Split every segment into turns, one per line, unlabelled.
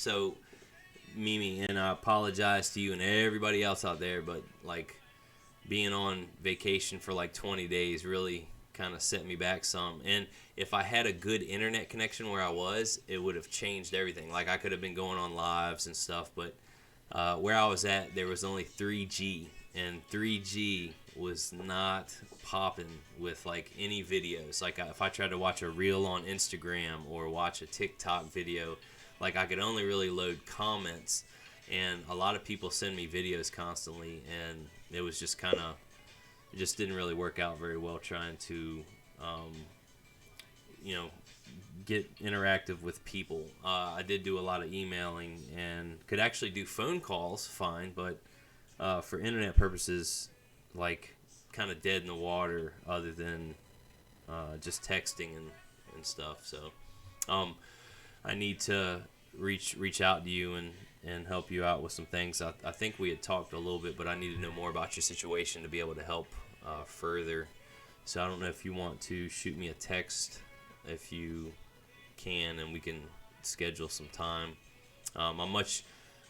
So, Mimi, and I apologize to you and everybody else out there, but like being on vacation for like 20 days really kind of set me back some. And if I had a good internet connection where I was, it would have changed everything. Like I could have been going on lives and stuff, but where I was at, there was only 3G, and 3G was not popping with like any videos. Like if I tried to watch a reel on Instagram or watch a TikTok video, like I could only really load comments, and a lot of people send me videos constantly, and it was just kind of, it just didn't really work out very well trying to, um, you know, get interactive with people. I did do a lot of emailing and could actually do phone calls fine, but for internet purposes, like kind of dead in the water other than just texting and stuff. So I need to reach out to you and help you out with some things. I think we had talked a little bit, but I need to know more about your situation to be able to help further. So I don't know if you want to shoot me a text if you can, and we can schedule some time. I'm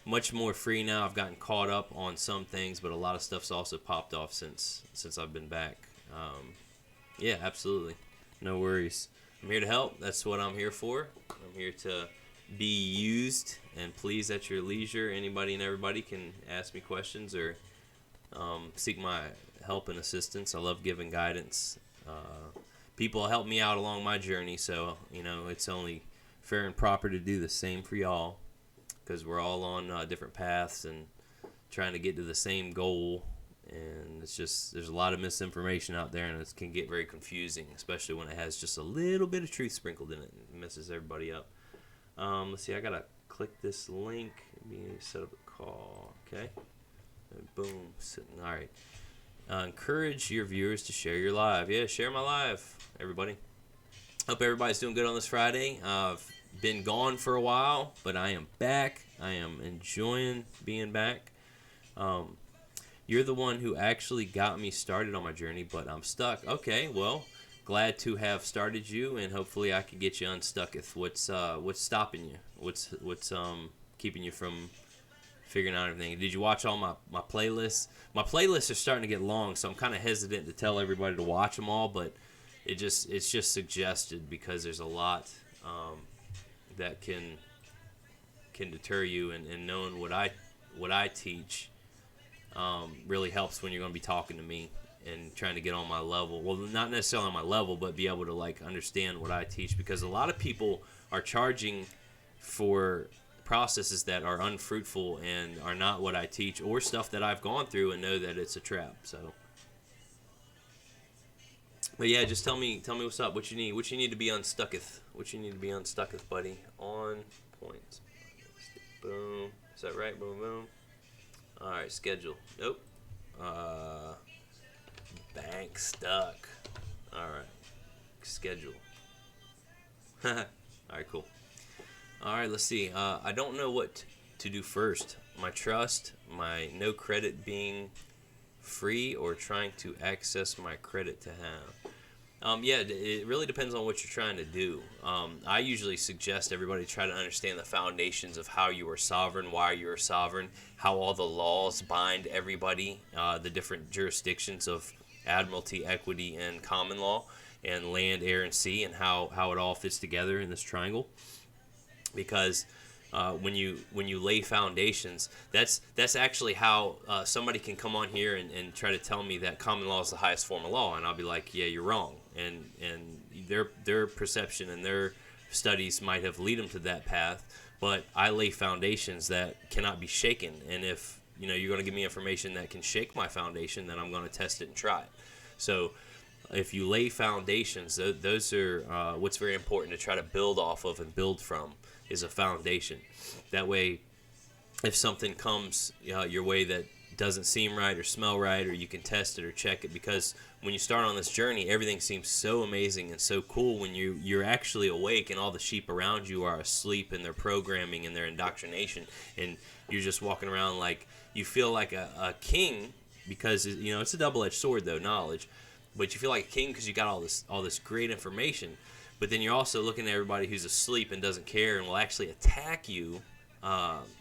much more free now. I've gotten caught up on some things, but a lot of stuff's also popped off since I've been back. Yeah, absolutely. No worries. I'm here to help. That's what I'm here for. I'm here to be used and pleased at your leisure. Anybody and everybody can ask me questions or seek my help and assistance. I love giving guidance. People help me out along my journey, so it's only fair and proper to do the same for y'all, because we're all on different paths and trying to get to the same goal. And it's just, there's a lot of misinformation out there, and it can get very confusing, especially when it has just a little bit of truth sprinkled in it. It messes everybody up. Let's see, I gotta click this link. Set up a call. Okay. And boom. All right. Encourage your viewers to share your live. Yeah, share my live, everybody. Hope everybody's doing good on this Friday. I've been gone for a while, but I am back. I am enjoying being back. You're the one who actually got me started on my journey, but I'm stuck. Okay, well, glad to have started you, and hopefully I can get you unstuck. What's stopping you? What's keeping you from figuring out everything? Did you watch all my playlists? My playlists are starting to get long, so I'm kind of hesitant to tell everybody to watch them all, but it's just suggested because there's a lot that can deter you, and knowing what I teach really helps when you're going to be talking to me and trying to get on my level. Well, not necessarily on my level, but be able to like understand what I teach, because a lot of people are charging for processes that are unfruitful and are not what I teach, or stuff that I've gone through and know that it's a trap. So, but yeah, just tell me what's up. What you need to be unstucketh. What you need to be unstucketh, buddy. On point. Boom. Is that right? Boom, boom. All right, schedule. Nope. Bank stuck. All right. Schedule. All right, cool. All right, let's see. I don't know what to do first. My trust, my no credit being free, or trying to access my credit to have. Yeah, it really depends on what you're trying to do. I usually suggest everybody try to understand the foundations of how you are sovereign, why you are sovereign, how all the laws bind everybody, the different jurisdictions of admiralty, equity, and common law, and land, air, and sea, and how it all fits together in this triangle. Because when you lay foundations, that's actually how somebody can come on here and try to tell me that common law is the highest form of law, and I'll be like, yeah, you're wrong. And their perception and their studies might have lead them to that path, but I lay foundations that cannot be shaken. And if you're going to give me information that can shake my foundation, then I'm going to test it and try it. So if you lay foundations, those are what's very important to try to build off of and build from, is a foundation. That way, if something comes your way that doesn't seem right or smell right, or you can test it or check it, because when you start on this journey, everything seems so amazing and so cool when you're actually awake and all the sheep around you are asleep in their programming and their indoctrination, and you're just walking around like you feel like a king, because it's a double-edged sword though, knowledge, but you feel like a king because you got all this great information. But then you're also looking at everybody who's asleep and doesn't care and will actually attack you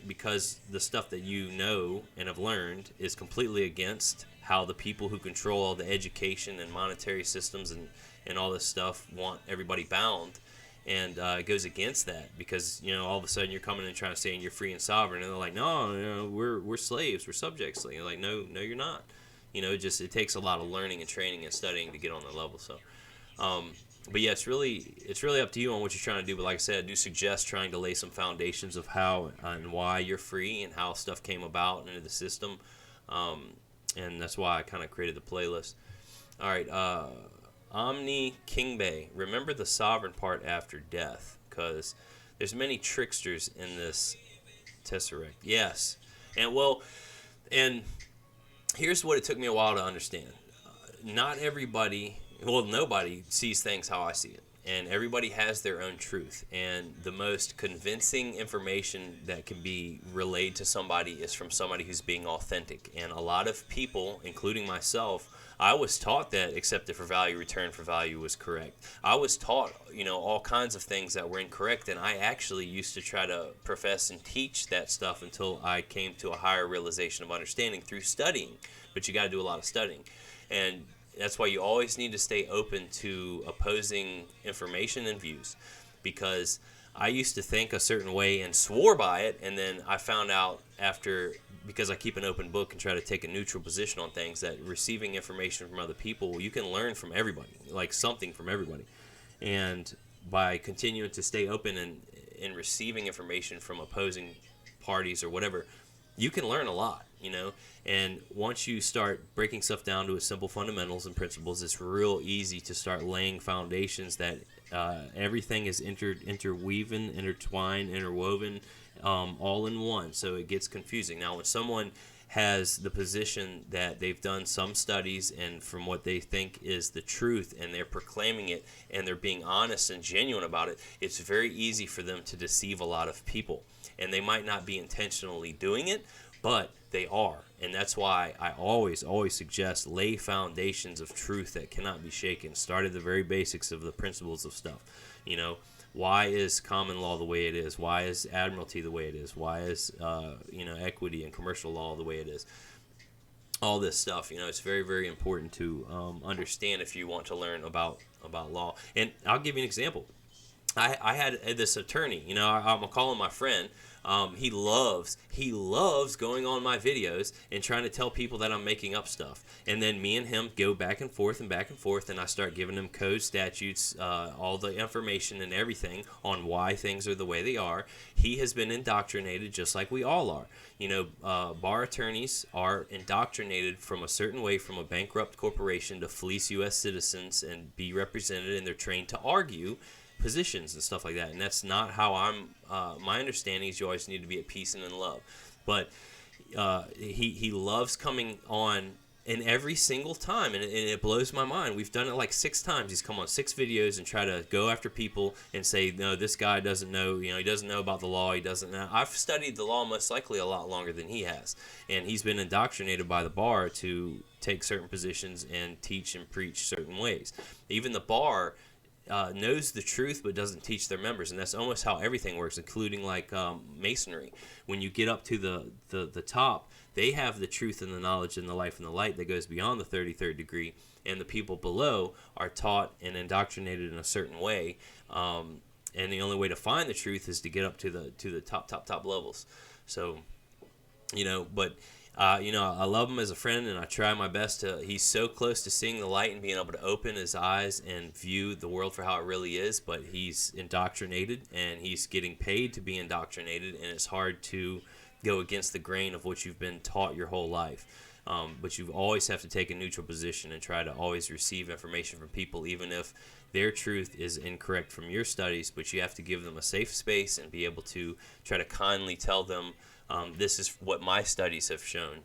because the stuff that you know and have learned is completely against how the people who control all the education and monetary systems and all this stuff want everybody bound. And it goes against that because, all of a sudden you're coming and trying to say you're free and sovereign, and they're like, no, we're slaves, we're subjects. And you're like, no, you're not. It takes a lot of learning and training and studying to get on that level. So, but yeah, it's really up to you on what you're trying to do. But like I said, I do suggest trying to lay some foundations of how and why you're free and how stuff came about into the system. And that's why I kind of created the playlist. All right, Omni Kingbe, remember the sovereign part after death, because there's many tricksters in this tesseract. Yes, and here's what it took me a while to understand. Not everybody, nobody sees things how I see it. And everybody has their own truth. And the most convincing information that can be relayed to somebody is from somebody who's being authentic. And a lot of people, including myself, I was taught that accepted for value, return for value was correct. I was taught, all kinds of things that were incorrect. And I actually used to try to profess and teach that stuff until I came to a higher realization of understanding through studying. But you got to do a lot of studying. And that's why you always need to stay open to opposing information and views, because I used to think a certain way and swore by it, and then I found out because I keep an open book and try to take a neutral position on things, that receiving information from other people, you can learn from everybody, like something from everybody. And by continuing to stay open and receiving information from opposing parties or whatever, you can learn a lot, and once you start breaking stuff down to its simple fundamentals and principles, it's real easy to start laying foundations that everything is interwoven, all in one, so it gets confusing. Now, when someone has the position that they've done some studies and from what they think is the truth, and they're proclaiming it and they're being honest and genuine about it, it's very easy for them to deceive a lot of people. And they might not be intentionally doing it, but they are. And that's why I always suggest lay foundations of truth that cannot be shaken. Start at the very basics of the principles of stuff. Why is common law the way it is? Why is admiralty the way it is? Why is equity and commercial law the way it is? All this stuff, it's very, very important to understand if you want to learn about law. And I'll give you an example. I had this attorney, I'm calling my friend. He loves going on my videos and trying to tell people that I'm making up stuff. And then me and him go back and forth, and I start giving him code, statutes, all the information and everything on why things are the way they are. He has been indoctrinated just like we all are. Bar attorneys are indoctrinated from a certain way from a bankrupt corporation to fleece U.S. citizens and be represented, and they're trained to argue positions and stuff like that. And that's not how my understanding is you always need to be at peace and in love. But he loves coming on in every single time, and it blows my mind. We've done it like 6 times. He's come on 6 videos and try to go after people and say, no, this guy doesn't know, he doesn't know about the law. He doesn't know. I've studied the law most likely a lot longer than he has. And he's been indoctrinated by the bar to take certain positions and teach and preach certain ways. Even the bar knows the truth but doesn't teach their members, and that's almost how everything works, including like masonry. When you get up to the top, they have the truth and the knowledge and the life and the light that goes beyond the 33rd degree, and the people below are taught and indoctrinated in a certain way, and the only way to find the truth is to get up to the top levels. So but I love him as a friend, and I try my best to. He's so close to seeing the light and being able to open his eyes and view the world for how it really is, but he's indoctrinated, and he's getting paid to be indoctrinated, and it's hard to go against the grain of what you've been taught your whole life. But you always have to take a neutral position and try to always receive information from people, even if their truth is incorrect from your studies, but you have to give them a safe space and be able to try to kindly tell them, this is what my studies have shown.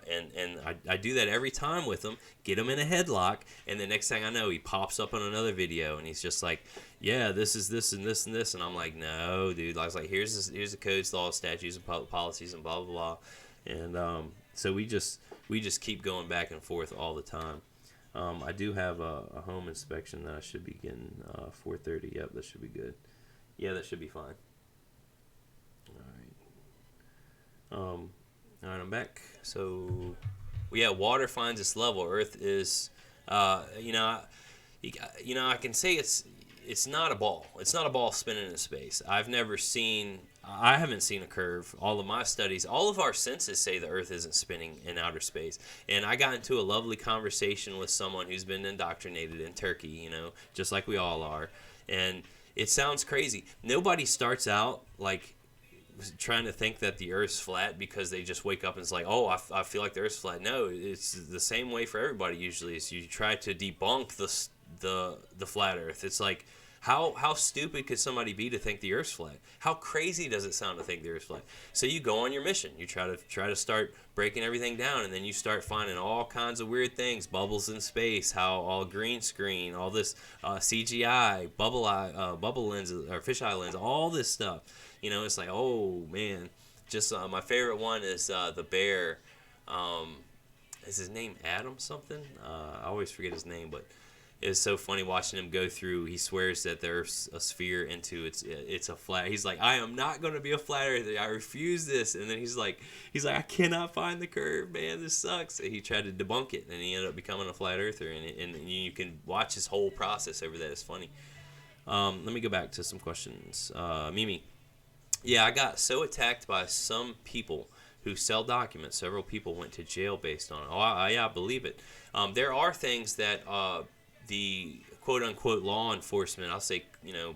And I do that every time with him, get him in a headlock, and the next thing I know, he pops up on another video, and he's just like, yeah, this is this and this and this. And I'm like, no, dude. I was like, here's the codes, laws, statutes, and public policies, and blah, blah, blah. And so we just keep going back and forth all the time. I do have a home inspection that I should be getting 4:30. Yep, that should be good. Yeah, that should be fine. All right. All right, I'm back. So, yeah, water finds its level. Earth is, you know, I can say it's not a ball. It's not a ball spinning in space. I haven't seen a curve. All of my studies, all of our senses say the Earth isn't spinning in outer space. And I got into a lovely conversation with someone who's been indoctrinated in Turkey, just like we all are. And it sounds crazy. Nobody starts out like trying to think that the Earth's flat because they just wake up and it's like, oh, I feel like the Earth's flat. No, it's the same way for everybody. Usually, is you try to debunk the flat Earth. It's like, how stupid could somebody be to think the Earth's flat? How crazy does it sound to think the Earth's flat? So you go on your mission. You try to start breaking everything down, and then you start finding all kinds of weird things, bubbles in space, how all green screen, all this CGI, bubble lenses or fisheye lens, all this stuff. It's like, oh man. Just my favorite one is the bear. Is his name Adam something? I always forget his name, but it's so funny watching him go through. He swears that there's a sphere into it's a flat. He's like, I am not going to be a flat earther. I refuse this. And then he's like, I cannot find the curve, man. This sucks. And he tried to debunk it, and he ended up becoming a flat earther. And you can watch his whole process over that. It's funny. Let me go back to some questions. Mimi. Yeah, I got so attacked by some people who sell documents. Several people went to jail based on it. Yeah, I believe it. There are things that the quote-unquote law enforcement, I'll say,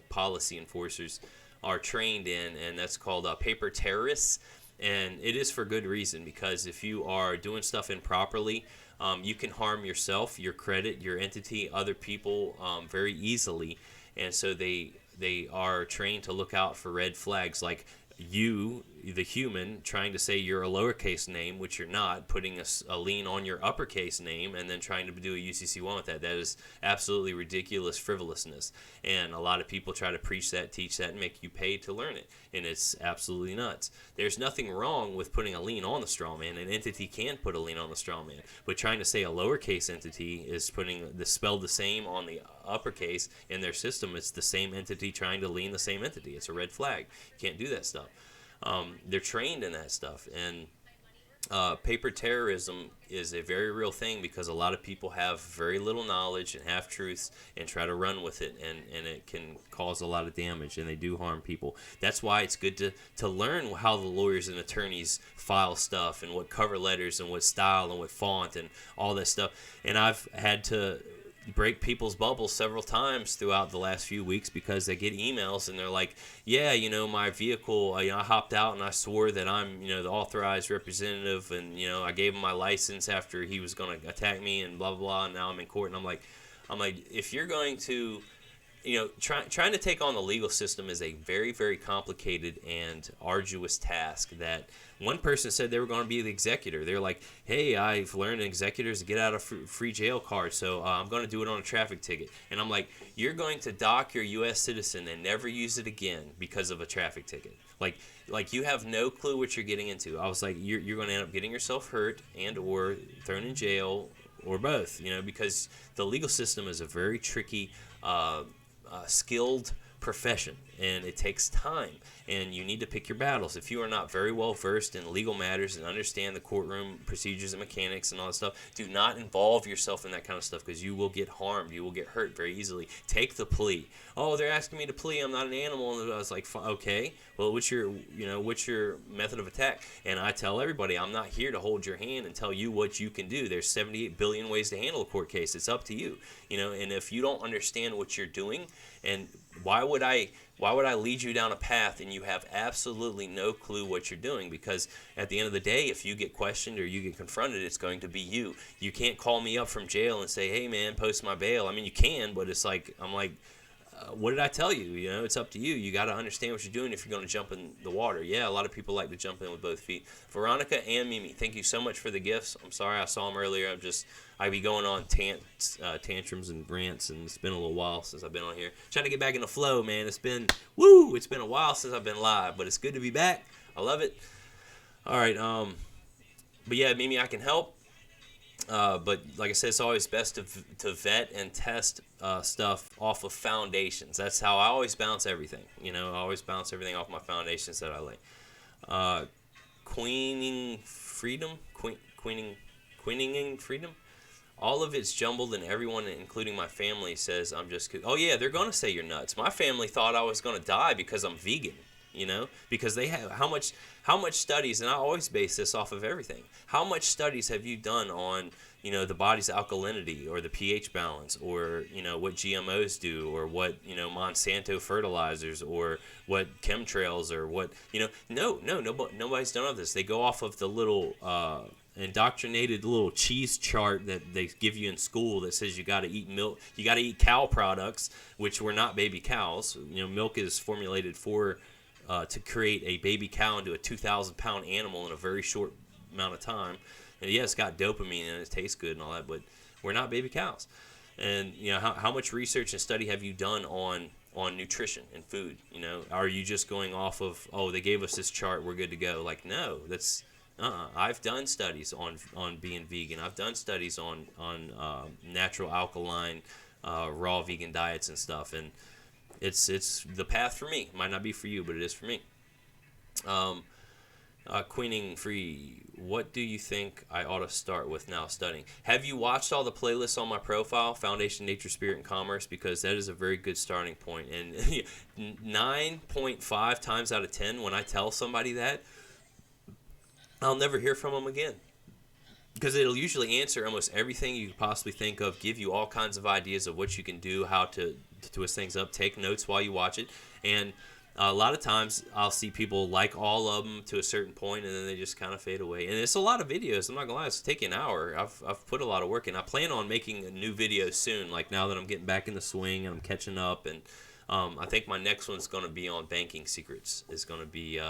policy enforcers, are trained in, and that's called paper terrorists. And it is for good reason, because if you are doing stuff improperly, you can harm yourself, your credit, your entity, other people very easily. And so they are trained to look out for red flags, like you, the human, trying to say you're a lowercase name, which you're not, putting a lien on your uppercase name, and then trying to do a UCC1 with that. That is absolutely ridiculous frivolousness. And a lot of people try to preach that, teach that, and make you pay to learn it. And it's absolutely nuts. There's nothing wrong with putting a lien on the straw man. An entity can put a lien on the straw man. But trying to say a lowercase entity is putting the spelled the same on the uppercase in their system, it's the same entity trying to lien the same entity. It's a red flag. You can't do that stuff. They're trained in that stuff, and paper terrorism is a very real thing, because a lot of people have very little knowledge and half-truths and try to run with it, and it can cause a lot of damage, and they do harm people. That's why it's good to learn how the lawyers and attorneys file stuff, and what cover letters and what style and what font and all that stuff. And I've had to break people's bubbles several times throughout the last few weeks, because they get emails and they're like, yeah, my vehicle, I hopped out and I swore that I'm, the authorized representative, and, I gave him my license after he was going to attack me and blah, blah, blah, and now I'm in court. And I'm like, if you're going to, trying to take on the legal system is a very, very complicated and arduous task. That one person said they were going to be the executor. They're like, hey, I've learned executors get out of free jail card, so I'm going to do it on a traffic ticket. And I'm like, you're going to dock your U.S. citizen and never use it again because of a traffic ticket. Like you have no clue what you're getting into. I was like, you're going to end up getting yourself hurt and or thrown in jail, or both, because the legal system is a very tricky, skilled profession, and it takes time, and you need to pick your battles. If you are not very well versed in legal matters and understand the courtroom procedures and mechanics and all that stuff, do not involve yourself in that kind of stuff, because you will get harmed. You will get hurt very easily. Take the plea. Oh, they're asking me to plea. I'm not an animal. And I was like, okay, well, what's your method of attack? And I tell everybody, I'm not here to hold your hand and tell you what you can do. There's 78 billion ways to handle a court case. It's up to you. And if you don't understand what you're doing, and why would I lead you down a path and you have absolutely no clue what you're doing? Because at the end of the day, if you get questioned or you get confronted, it's going to be you. You can't call me up from jail and say, hey man, post my bail. I mean, you can, but it's like, I'm like, what did I tell you? It's up to you. You got to understand what you're doing if you're going to jump in the water. Yeah, a lot of people like to jump in with both feet. Veronica and Mimi, thank you so much for the gifts. I'm sorry I saw them earlier. I be going on tantrums and rants, and it's been a little while since I've been on here. Trying to get back in the flow, man. It's been a while since I've been live, but it's good to be back. I love it. All right, but yeah, Mimi, I can help. But like I said, it's always best to vet and test stuff off of foundations. That's how I always bounce everything. I always bounce everything off my foundations that I lay. queening freedom. All of it's jumbled, and everyone, including my family, says I'm just. Oh yeah, they're gonna say you're nuts. My family thought I was gonna die because I'm vegan. Because they have how much studies, and I always base this off of everything. How much studies have you done on the body's alkalinity or the pH balance, or what GMOs do, or what Monsanto fertilizers, or what chemtrails, or what nobody's done all this. They go off of the little indoctrinated little cheese chart that they give you in school that says you got to eat milk, you got to eat cow products, which were not baby cows. Milk is formulated to create a baby cow into a 2,000-pound animal in a very short amount of time. And yeah, it's got dopamine and it tastes good and all that, but we're not baby cows. And how much research and study have you done on nutrition and food? Are you just going off of, oh, they gave us this chart, we're good to go? Like, no, that's I've done studies on being vegan. I've done studies on natural alkaline raw vegan diets and stuff, and it's the path for me. It might not be for you, but it is for me. Queening Free, what do you think I ought to start with now studying? Have you watched all the playlists on my profile, Foundation, Nature, Spirit, and Commerce? Because that is a very good starting point. And 9.5 times out of 10, when I tell somebody that, I'll never hear from them again. Because it'll usually answer almost everything you could possibly think of, give you all kinds of ideas of what you can do, how to twist things up, take notes while you watch it. And a lot of times I'll see people like all of them to a certain point, and then they just kind of fade away. And it's a lot of videos. I'm not going to lie. It's taking an hour. I've put a lot of work in. I plan on making a new video soon, like now that I'm getting back in the swing and I'm catching up. And I think my next one's going to be on banking secrets. It's going to be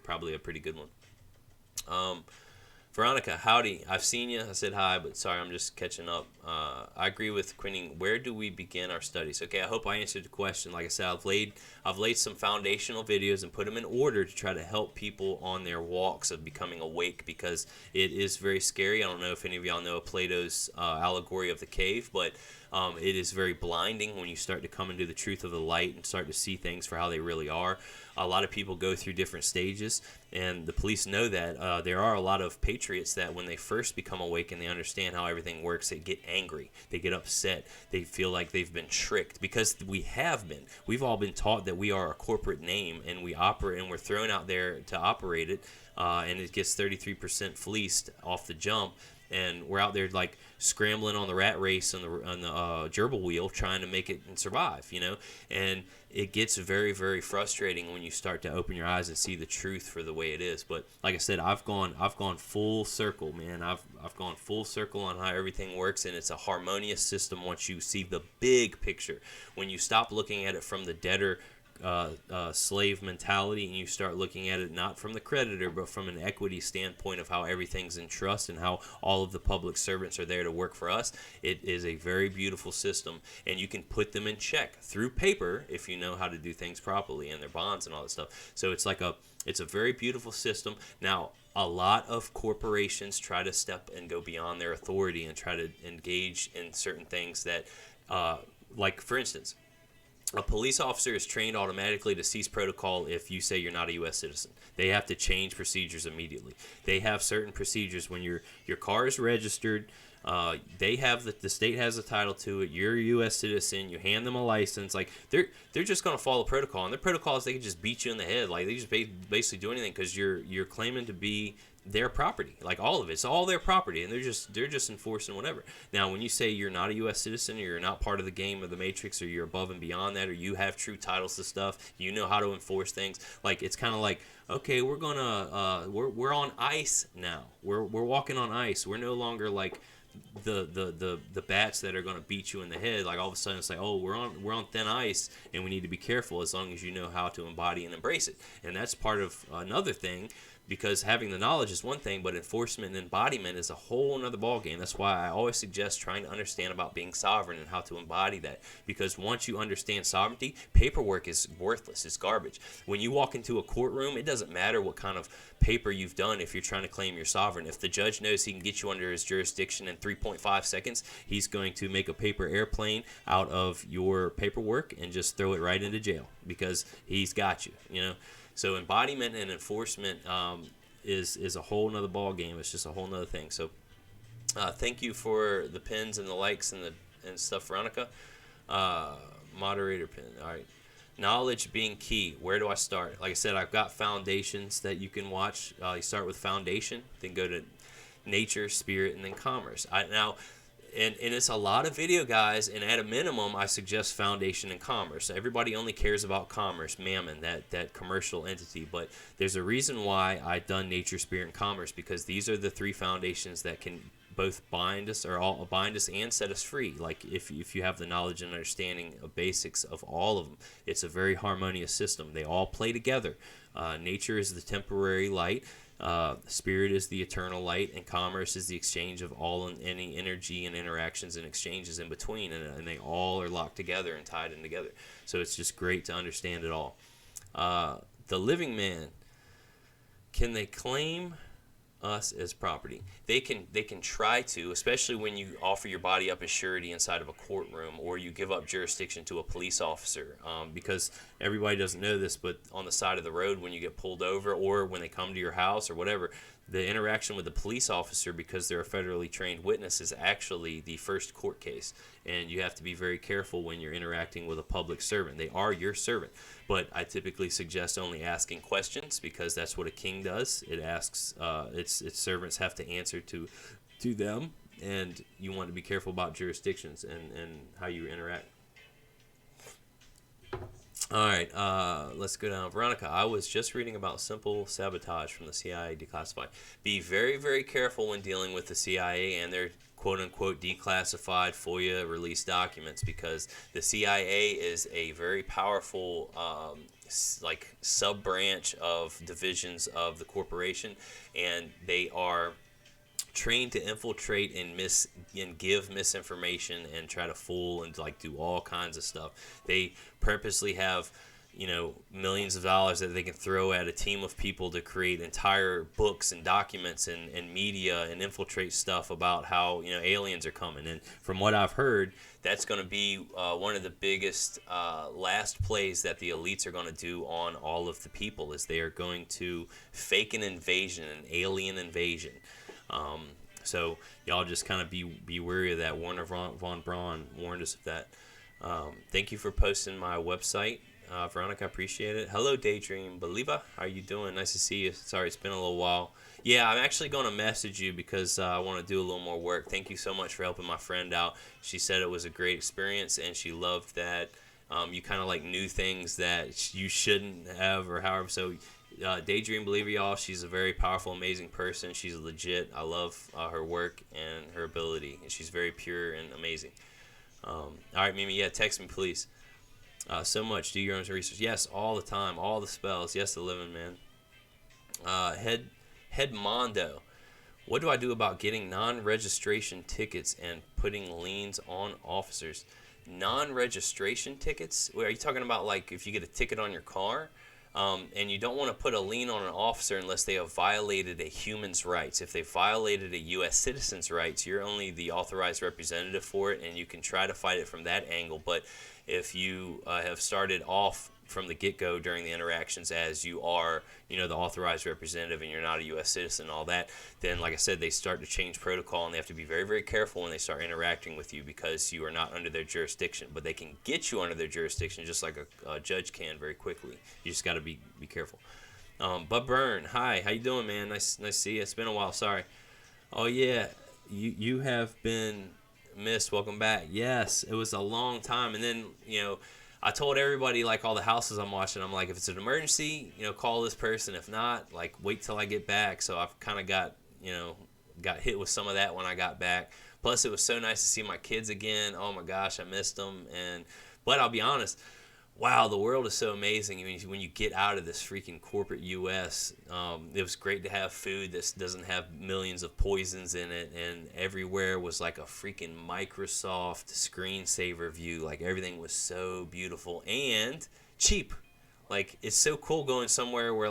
probably a pretty good one. Veronica, howdy. I've seen you. I said hi, but sorry, I'm just catching up. I agree with Quinning. Where do we begin our studies? Okay, I hope I answered the question. Like I said, I've laid some foundational videos and put them in order to try to help people on their walks of becoming awake, because it is very scary. I don't know if any of y'all know Plato's allegory of the cave, but it is very blinding when you start to come into the truth of the light and start to see things for how they really are. A lot of people go through different stages, and the police know that. There are a lot of patriots that when they first become awake and they understand how everything works, they get angry, they get upset, they feel like they've been tricked, because we have been. We've all been taught that we are a corporate name, and we operate, and we're thrown out there to operate it, and it gets 33% fleeced off the jump. And we're out there like scrambling on the rat race on the gerbil wheel, trying to make it and survive, And it gets very, very frustrating when you start to open your eyes and see the truth for the way it is. But like I said, I've gone full circle, man. I've gone full circle on how everything works, and it's a harmonious system once you see the big picture. When you stop looking at it from the debtor slave mentality, and you start looking at it not from the creditor but from an equity standpoint of how everything's in trust and how all of the public servants are there to work for us, it is a very beautiful system, and you can put them in check through paper if you know how to do things properly, and their bonds and all that stuff. So it's a very beautiful system. Now, a lot of corporations try to step and go beyond their authority and try to engage in certain things that like, for instance, a police officer is trained automatically to cease protocol if you say you're not a U.S. citizen. They have to change procedures immediately. They have certain procedures when your car is registered. They have the state has a title to it. You're a U.S. citizen. You hand them a license. Like they're just gonna follow protocol. And their protocol is they can just beat you in the head. Like they just basically do anything because you're claiming to be their property. Like all of it's all their property, and they're just enforcing whatever. Now, when you say you're not a U.S. citizen, or you're not part of the game of the Matrix, or you're above and beyond that, or you have true titles to stuff, you know how to enforce things. Like it's kind of like, okay, we're we're on ice now. We're walking on ice. We're no longer like the bats that are going to beat you in the head. Like all of a sudden it's like, oh, we're on thin ice, and we need to be careful, as long as you know how to embody and embrace it. And that's part of another thing, because having the knowledge is one thing, but enforcement and embodiment is a whole other ballgame. That's why I always suggest trying to understand about being sovereign and how to embody that. Because once you understand sovereignty, paperwork is worthless. It's garbage. When you walk into a courtroom, it doesn't matter what kind of paper you've done if you're trying to claim you're sovereign. If the judge knows he can get you under his jurisdiction in 3.5 seconds, he's going to make a paper airplane out of your paperwork and just throw it right into jail, because he's got you, So embodiment and enforcement, is a whole nother ball game. It's just a whole nother thing. So thank you for the pins and the likes and stuff, Veronica. Moderator pin. All right. Knowledge being key. Where do I start? Like I said, I've got foundations that you can watch. You start with foundation, then go to nature, spirit, and then commerce. And it's a lot of video, guys, and at a minimum, I suggest foundation and commerce. Everybody only cares about commerce, mammon, that commercial entity. But there's a reason why I've done nature, spirit, and commerce, because these are the three foundations that can both bind us and set us free. Like if you have the knowledge and understanding of basics of all of them, it's a very harmonious system. They all play together. Nature is the temporary light. Spirit is the eternal light, and commerce is the exchange of all and any energy and interactions and exchanges in between, and they all are locked together and tied in together. So it's just great to understand it all. The living man, can they claim us as property? They can try to, especially when you offer your body up as surety inside of a courtroom, or you give up jurisdiction to a police officer, because everybody doesn't know this, but on the side of the road when you get pulled over, or when they come to your house or whatever, the interaction with the police officer, because they're a federally trained witness, is actually the first court case. And you have to be very careful when you're interacting with a public servant. They are your servant. But I typically suggest only asking questions, because that's what a king does. It asks, its servants have to answer to them. And you want to be careful about jurisdictions and how you interact. All right, let's go down. Veronica, I was just reading about simple sabotage from the CIA declassified. Be very, very careful when dealing with the CIA and their quote-unquote declassified FOIA release documents, because the CIA is a very powerful sub-branch of divisions of the corporation, and they are trained to infiltrate and give misinformation and try to fool and do all kinds of stuff. They purposely have millions of dollars that they can throw at a team of people to create entire books and documents and media and infiltrate stuff about how aliens are coming. And from what I've heard, that's going to be one of the biggest last plays that the elites are going to do on all of the people, is they are going to fake an invasion, an alien invasion. So y'all just kind of be wary of that. Warner von Braun warned us of that. Thank you for posting my website, Veronica. I appreciate it. Hello, Daydream Believer. How are you doing? Nice to see you. Sorry, it's been a little while. Yeah, I'm actually going to message you because I want to do a little more work. Thank you so much for helping my friend out. She said it was a great experience, and she loved that you kind of knew things that you shouldn't have, or however. So Daydream Believer, y'all, she's a very powerful, amazing person. She's legit. I love her work and her ability, and she's very pure and amazing. All right, Mimi, yeah, text me, please. So much. Do your own research. Yes, all the time. All the spells. Yes, the living, man. Head Mondo. What do I do about getting non-registration tickets and putting liens on officers? Non-registration tickets? Are you talking about if you get a ticket on your car? And you don't want to put a lien on an officer unless they have violated a human's rights. If they violated a U.S. citizen's rights, you're only the authorized representative for it, and you can try to fight it from that angle. But if you have started off from the get-go during the interactions as you are, the authorized representative, and you're not a U.S. citizen and all that, then, like I said, they start to change protocol, and they have to be very, very careful when they start interacting with you, because you are not under their jurisdiction. But they can get you under their jurisdiction just like a judge can very quickly. You just got to be careful. Bud Byrne, hi, how you doing, man? Nice to see you. It's been a while. Sorry. Oh yeah, you have been missed. Welcome back. Yes, it was a long time, and then I told everybody, all the houses I'm watching, I'm like, if it's an emergency, call this person. If not, wait till I get back. So I've kind of got hit with some of that when I got back. Plus, it was so nice to see my kids again. Oh my gosh, I missed them. But I'll be honest, wow, the world is so amazing. When you get out of this freaking corporate U.S., it was great to have food that doesn't have millions of poisons in it, and everywhere was like a freaking Microsoft screensaver view. Everything was so beautiful and cheap. It's so cool going somewhere where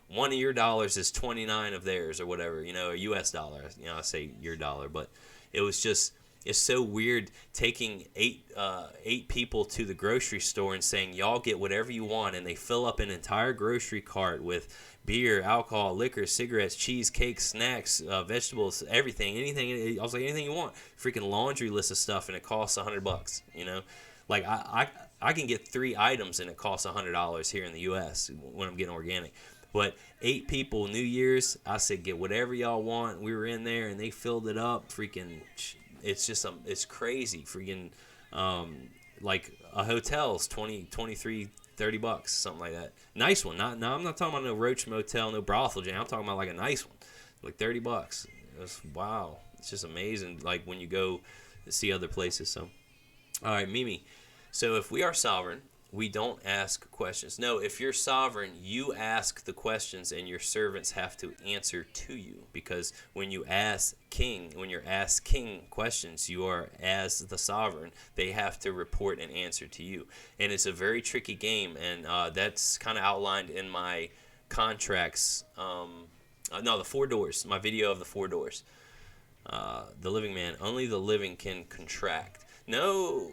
one of your dollars is 29 of theirs or whatever, a U.S. dollar. I say your dollar, but it was just it's so weird taking eight people to the grocery store and saying, y'all get whatever you want, and they fill up an entire grocery cart with beer, alcohol, liquor, cigarettes, cheese, cakes, snacks, vegetables, everything, anything. I was like, anything you want. Freaking laundry list of stuff, and it costs $100. You know, like I can get 3 items and it costs $100 here in the U.S. when I'm getting organic. But 8 people, New Year's, I said, get whatever y'all want. We were in there and they filled it up. Freaking, it's just it's crazy. Freaking, like a hotel's 20, 23, $30, something like that. Nice one. I'm not talking about no Roach Motel, no brothel jam. I'm talking about like a nice one, like $30. Wow, it's just amazing. Like when you go see other places. So, all right, Mimi. So if we are sovereign, we don't ask questions. No, if you're sovereign, you ask the questions and your servants have to answer to you. Because when you're asked king questions, you are as the sovereign. They have to report an answer to you. And it's a very tricky game, and that's kind of outlined in my contracts. The 4 doors, my video of the 4 doors. The living man, only the living can contract. No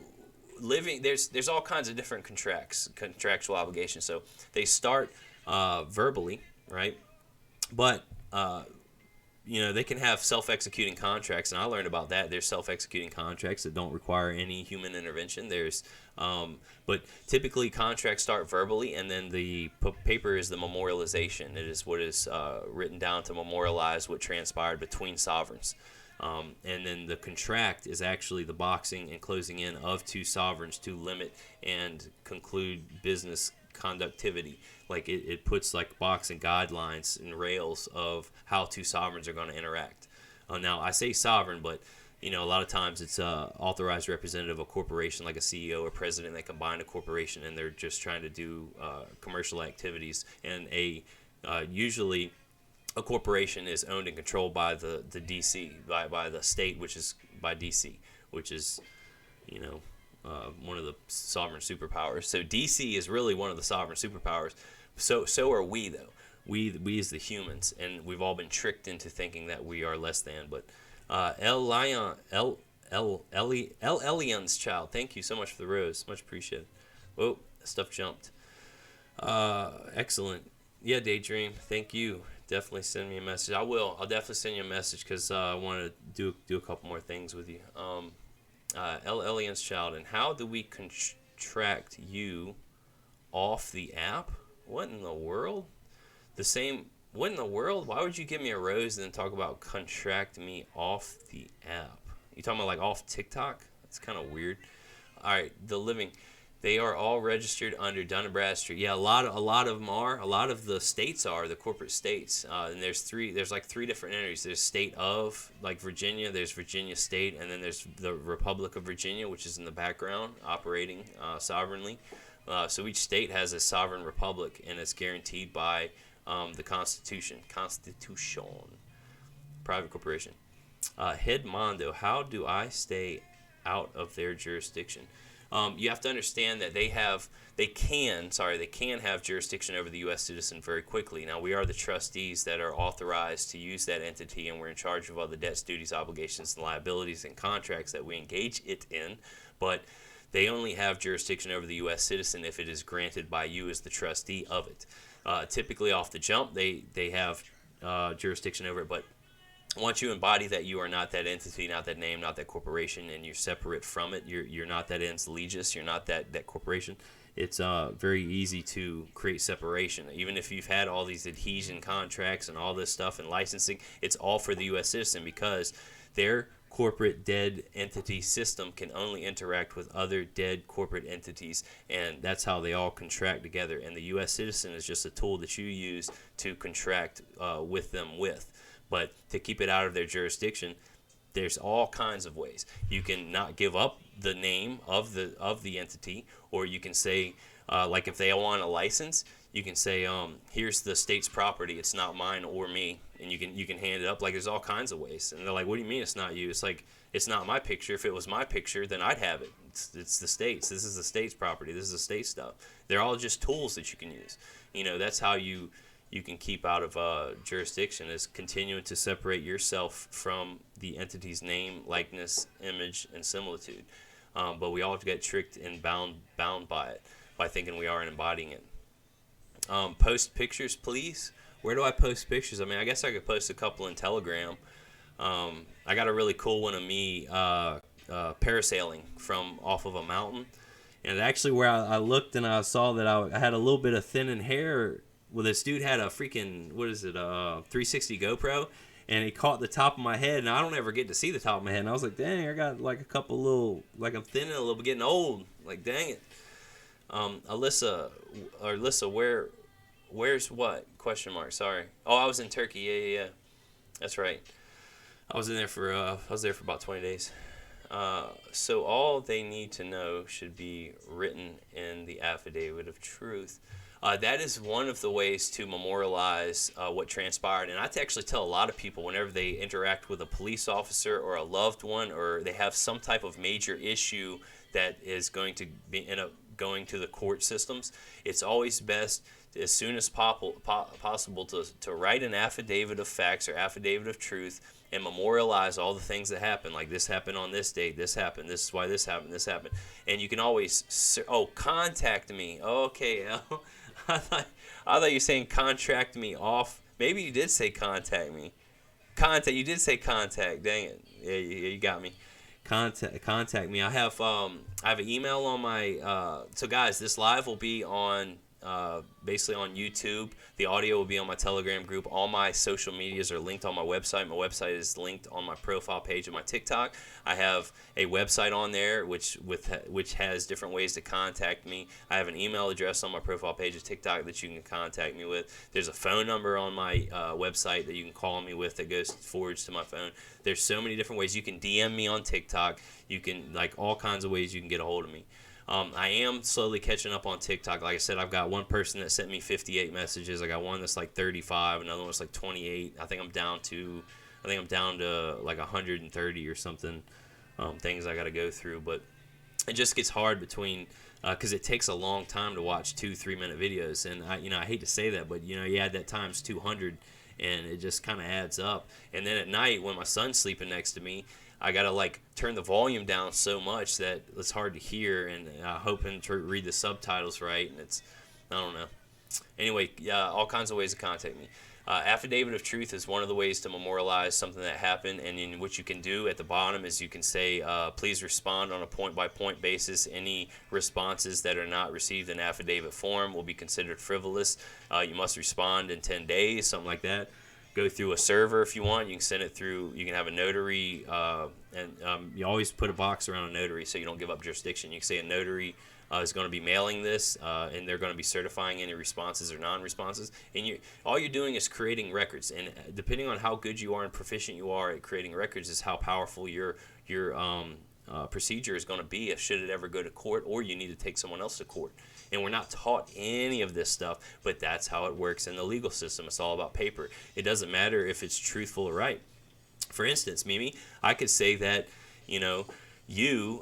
living, there's all kinds of different contractual obligations. So they start verbally, right? But they can have self-executing contracts, and I learned about that. There's self-executing contracts that don't require any human intervention. But typically contracts start verbally, and then the paper is the memorialization. It is what is written down to memorialize what transpired between sovereigns. And then the contract is actually the boxing and closing in of 2 sovereigns to limit and conclude business conductivity. Like it puts like boxing guidelines and rails of how 2 sovereigns are going to interact. Now I say sovereign, but a lot of times it's authorized representative of a corporation, like a CEO or president that combine a corporation and they're just trying to do commercial activities. And usually a corporation is owned and controlled by the DC, by the state, which is by DC, which is one of the sovereign superpowers. So DC is really one of the sovereign superpowers. So are we, though. We as the humans, and we've all been tricked into thinking that we are less than. But Elion's child, thank you so much for the rose, much appreciated. Whoa, stuff jumped. Excellent. Yeah, Daydream, thank you. Definitely send me a message. I'll definitely send you a message because I want to do a couple more things with you. Elion's child, and how do we contract you off the app? What in the world? What in the world? Why would you give me a rose and then talk about contract me off the app? You talking about like off TikTok? That's kind of weird. All right, the living. They are all registered under Dun & Bradstreet. Yeah, a lot of them are. A lot of the states are, the corporate states. And there's like 3 different entities. There's state of, like Virginia, there's Virginia state, and then there's the Republic of Virginia, which is in the background, operating sovereignly. So each state has a sovereign republic, and it's guaranteed by the Constitution. Private corporation. Head Mondo, how do I stay out of their jurisdiction? You have to understand that they can have jurisdiction over the U.S. citizen very quickly. Now, we are the trustees that are authorized to use that entity, and we're in charge of all the debts, duties, obligations, and liabilities and contracts that we engage it in. But they only have jurisdiction over the U.S. citizen if it is granted by you as the trustee of it. Typically, off the jump, they have jurisdiction over it, but once you embody that you are not that entity, not that name, not that corporation, and you're separate from it, you're not that ens legis, you're not that corporation, it's very easy to create separation. Even if you've had all these adhesion contracts and all this stuff and licensing, it's all for the U.S. citizen because their corporate dead entity system can only interact with other dead corporate entities, and that's how they all contract together. And the U.S. citizen is just a tool that you use to contract with them with. But to keep it out of their jurisdiction, there's all kinds of ways. You can not give up the name of the entity, or you can say, like if they want a license, you can say, here's the state's property. It's not mine or me, and you can hand it up. Like there's all kinds of ways. And they're like, what do you mean it's not you? It's like it's not my picture. If it was my picture, then I'd have it. It's the state's. This is the state's property. This is the state stuff. They're all just tools that you can use. That's how you you can keep out of jurisdiction is continuing to separate yourself from the entity's name, likeness, image, and similitude. But we all get tricked and bound by it, by thinking we are and embodying it. Post pictures, please. Where do I post pictures? I mean, I guess I could post a couple in Telegram. I got a really cool one of me parasailing from off of a mountain. And actually where I looked and I saw that I had a little bit of thinning hair. Well, this dude had a freaking, 360 GoPro. And he caught the top of my head. And I don't ever get to see the top of my head. And I was like, dang, I got like a couple little, like I'm thinning a little bit, getting old. Like, dang it. Alyssa, where's what? Question mark, sorry. Oh, I was in Turkey. Yeah. That's right. I was there for about 20 days. So all they need to know should be written in the affidavit of truth. That is one of the ways to memorialize what transpired. And I actually tell a lot of people whenever they interact with a police officer or a loved one, or they have some type of major issue that is going to end up going to the court systems, it's always best as soon as possible to write an affidavit of facts or affidavit of truth and memorialize all the things that happened. Like, this happened on this date, this happened, this is why this happened. And you can always, contact me. Okay, I thought you were saying contract me off. Maybe you did say contact me. You did say contact. Dang it. Yeah, you got me. Contact me. I have an email on my. So guys, this live will be on basically on YouTube. The audio will be on my Telegram group. All my social medias are linked on my website. My website is linked on my profile page of my TikTok. I have a website on there which has different ways to contact me. I have an email address on my profile page of TikTok that you can contact me with. There's a phone number on my website that you can call me with that goes forwards to my phone. There's so many different ways. You can DM me on TikTok. You can, like, all kinds of ways you can get a hold of me. I am slowly catching up on TikTok. Like I said, I've got one person that sent me 58 messages. I got one that's like 35. Another one's like 28. I think I'm down to like 130 or something. Things I got to go through, but it just gets hard between because it takes a long time to watch 2-3 minute videos, and I hate to say that, but you add that times 200, and it just kind of adds up. And then at night when my son's sleeping next to me, I gotta like turn the volume down so much that it's hard to hear, and hoping to read the subtitles right, and I don't know. Anyway, all kinds of ways to contact me. Affidavit of truth is one of the ways to memorialize something that happened, and in what you can do at the bottom is you can say, please respond on a point-by-point basis. Any responses that are not received in affidavit form will be considered frivolous. You must respond in 10 days, something like that. Go through a server if you want. You can send it through. You can have a notary, and you always put a box around a notary so you don't give up jurisdiction. You can say a notary is going to be mailing this, and they're going to be certifying any responses or non-responses. And all you're doing is creating records. And depending on how good you are and proficient you are at creating records, is how powerful your procedure is going to be if should it ever go to court, or you need to take someone else to court. And we're not taught any of this stuff, but that's how it works in the legal system. It's all about paper. It doesn't matter if it's truthful or right. For instance, Mimi, I could say that,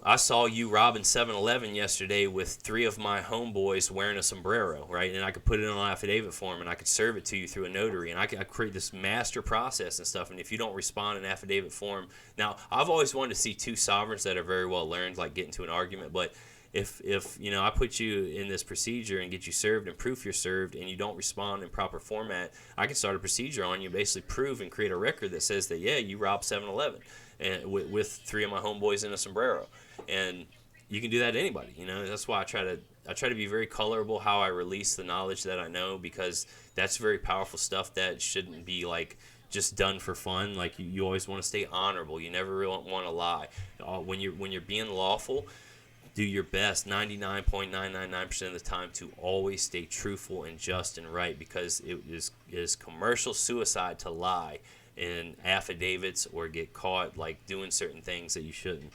I saw you robbing 7-Eleven yesterday with 3 of my homeboys wearing a sombrero, right? And I could put it on an affidavit form, and I could serve it to you through a notary, and I create this master process and stuff. And if you don't respond in affidavit form, now I've always wanted to see 2 sovereigns that are very well learned, like get into an argument, but if I put you in this procedure and get you served and proof you're served, and you don't respond in proper format, I can start a procedure on you, basically prove and create a record that says that, yeah, you robbed 7-Eleven and with 3 of my homeboys in a sombrero. And you can do that to anybody. That's why I try to be very colorable how I release the knowledge that I know, because that's very powerful stuff that shouldn't be like just done for fun. Like, you always want to stay honorable. You never really want to lie. When you're being lawful, do your best 99.999% of the time to always stay truthful and just and right, because it is commercial suicide to lie in affidavits or get caught like doing certain things that you shouldn't,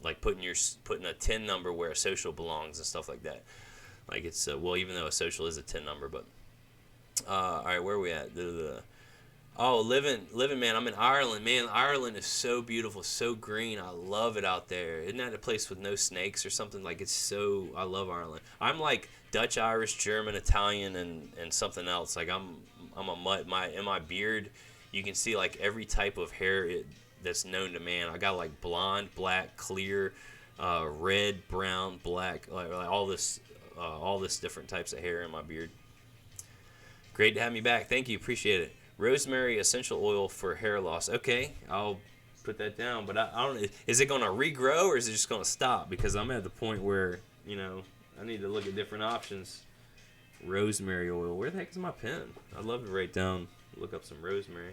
like putting a TIN number where a social belongs and stuff like that. Like, it's even though a social is a TIN number, but all right, where are we at? Oh, living, man. I'm in Ireland, man. Ireland is so beautiful, so green. I love it out there. Isn't that a place with no snakes or something? Like it's so. I love Ireland. I'm like Dutch, Irish, German, Italian, and something else. Like I'm a mutt. In my beard, you can see like every type of hair that's known to man. I got like blonde, black, clear, red, brown, black, like all this different types of hair in my beard. Great to have me back. Thank you. Appreciate it. Rosemary essential oil for hair loss. Okay, I'll put that down. But I don't. Is it going to regrow or is it just going to stop? Because I'm at the point where I need to look at different options. Rosemary oil. Where the heck is my pen? I'd love to write down. Look up some rosemary.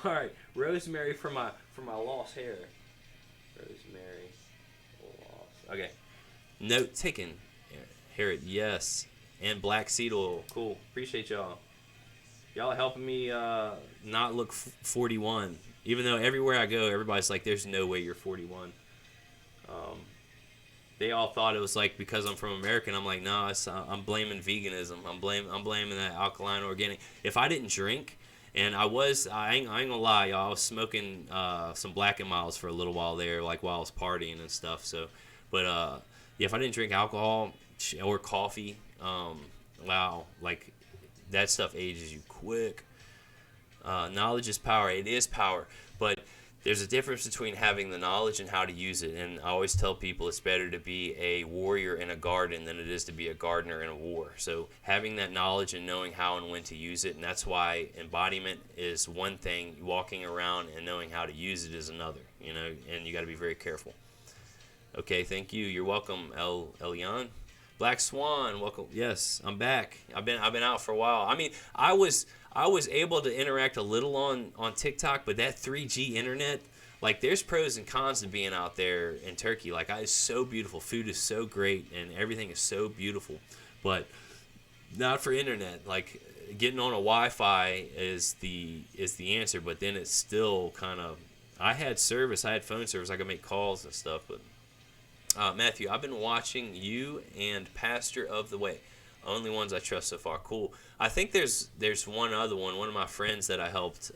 All right, rosemary for my lost hair. Rosemary loss. Okay. Note taken. Harriet, yes. And black seed oil. Cool. Appreciate y'all. Y'all helping me not look 41. Even though everywhere I go, everybody's like, there's no way you're 41. They all thought it was like because I'm from America. And I'm like, no, I'm blaming veganism. I'm blaming that alkaline organic. If I didn't drink, and I ain't gonna lie, y'all, I was smoking some Black and Miles for a little while there, like while I was partying and stuff. So, but yeah, if I didn't drink alcohol or coffee, wow, like that stuff ages you quick. Knowledge is power. It is power, but there's a difference between having the knowledge and how to use it. And I always tell people it's better to be a warrior in a garden than it is to be a gardener in a war. So having that knowledge and knowing how and when to use it, and that's why embodiment is one thing. Walking around and knowing how to use it is another. And you got to be very careful. Okay, thank you. You're welcome, Elian. Black Swan, welcome. Yes, I'm back. I've been out for a while. I mean, I was able to interact a little on TikTok, but that 3G internet, like there's pros and cons to being out there in Turkey. Like it's so beautiful, food is so great, and everything is so beautiful, but not for internet. Like getting on a Wi-Fi is the answer, but then it's still kind of. I had service, I had phone service, I could make calls and stuff, but. Matthew, I've been watching you and Pastor of the Way. Only ones I trust so far. Cool. I think there's one other one. One of my friends that I helped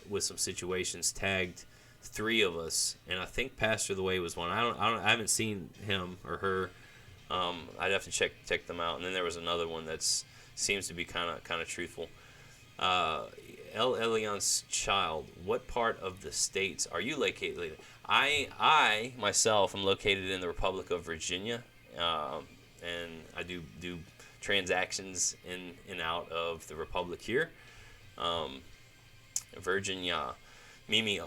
with some situations tagged 3 of us, and I think Pastor of the Way was one. I haven't seen him or her. I'd have to check them out. And then there was another one that seems to be kind of truthful. El Elion's child. What part of the states are you located? I myself am located in the Republic of Virginia, and I do transactions in and out of the Republic here. Virginia. Mimi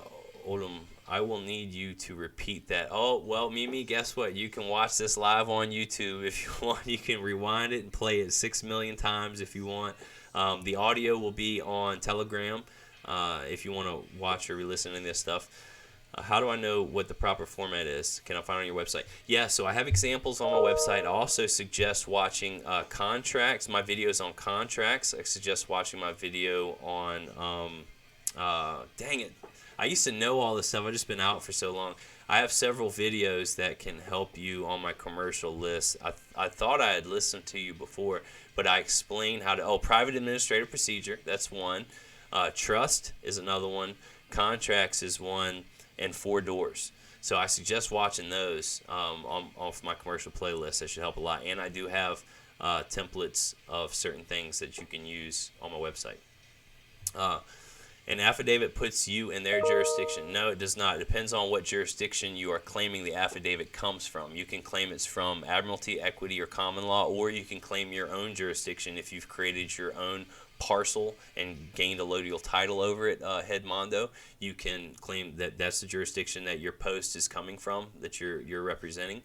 Odom, I will need you to repeat that. Oh, well, Mimi, guess what? You can watch this live on YouTube if you want. You can rewind it and play it 6 million times if you want. The audio will be on Telegram if you want to watch or re-listen to this stuff. How do I know what the proper format is? Can I find it on your website? Yeah, so I have examples on my website. I also suggest watching contracts, my videos on contracts. I suggest watching my video on, dang it. I used to know all this stuff. I've just been out for so long. I have several videos that can help you on my commercial list. I thought I had listened to you before, but I explained how to, private administrative procedure, that's one. Trust is another one. Contracts is one. And 4 doors. So I suggest watching those off my commercial playlist. That should help a lot. And I do have templates of certain things that you can use on my website. An affidavit puts you in their jurisdiction. No, it does not. It depends on what jurisdiction you are claiming the affidavit comes from. You can claim it's from admiralty, equity, or common law, or you can claim your own jurisdiction if you've created your own parcel and gained a allodial title over it, head mondo. You can claim that that's the jurisdiction that your post is coming from, that you're representing.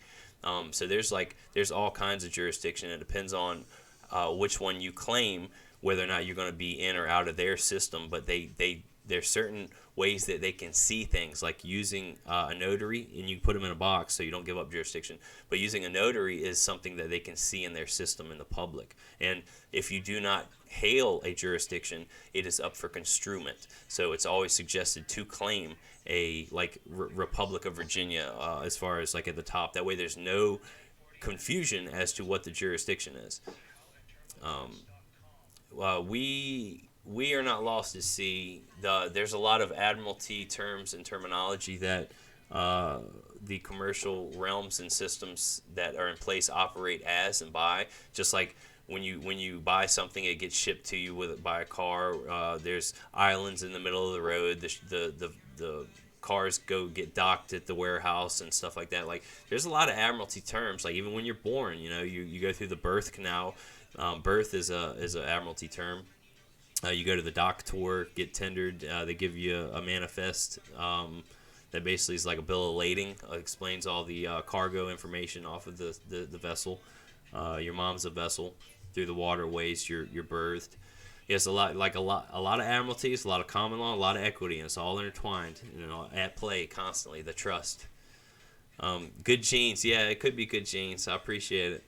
So there's all kinds of jurisdiction. It depends on which one you claim, whether or not you're going to be in or out of their system. But there's certain ways that they can see things, like using a notary, and you put them in a box so you don't give up jurisdiction. But using a notary is something that they can see in their system in the public. And if you do not hail a jurisdiction, it is up for construement. So it's always suggested to claim a Republic of Virginia as far as like at the top. That way there's no confusion as to what the jurisdiction is. We we are not lost at sea. There's a lot of admiralty terms and terminology that the commercial realms and systems that are in place operate as and by. Just like when you buy something, it gets shipped to you by a car. There's islands in the middle of the road. The cars go get docked at the warehouse and stuff like that. Like, there's a lot of admiralty terms. Like, even when you're born, you go through the birth canal. Birth is an admiralty term. You go to the dock tour, get tendered. They give you a manifest that basically is like a bill of lading. Explains all the cargo information off of the vessel. Your mom's a vessel. Through the waterways, you're birthed. It's a lot of admiralties, a lot of common law, a lot of equity, and it's all intertwined. At play constantly. The trust. Good genes, yeah, it could be good genes. I appreciate it.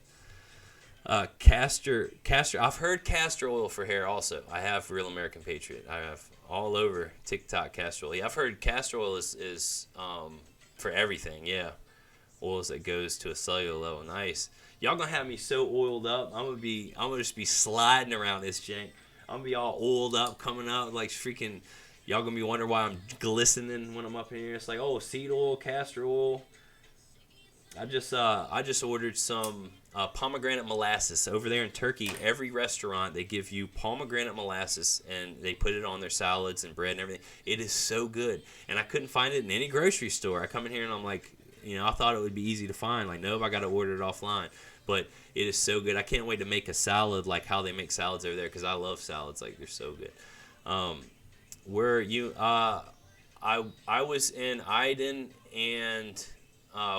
Castor. I've heard castor oil for hair also. I have Real American Patriot. I have all over TikTok castor oil. Yeah, I've heard castor oil is for everything. Yeah, oils that goes to a cellular level. Nice. Y'all gonna have me so oiled up. I'm gonna just be sliding around this jank. I'm gonna be all oiled up, coming out like freaking. Y'all gonna be wondering why I'm glistening when I'm up in here. It's like, oh, seed oil, castor oil. I just ordered some pomegranate molasses over there in Turkey. Every restaurant, they give you pomegranate molasses and they put it on their salads and bread and everything. It is so good, and I couldn't find it in any grocery store. I come in here and I'm like, I thought it would be easy to find. Like, nope, I got to order it offline. But it is so good. I can't wait to make a salad like how they make salads over there, because I love salads. Like, they're so good. Where you? I was in Iden and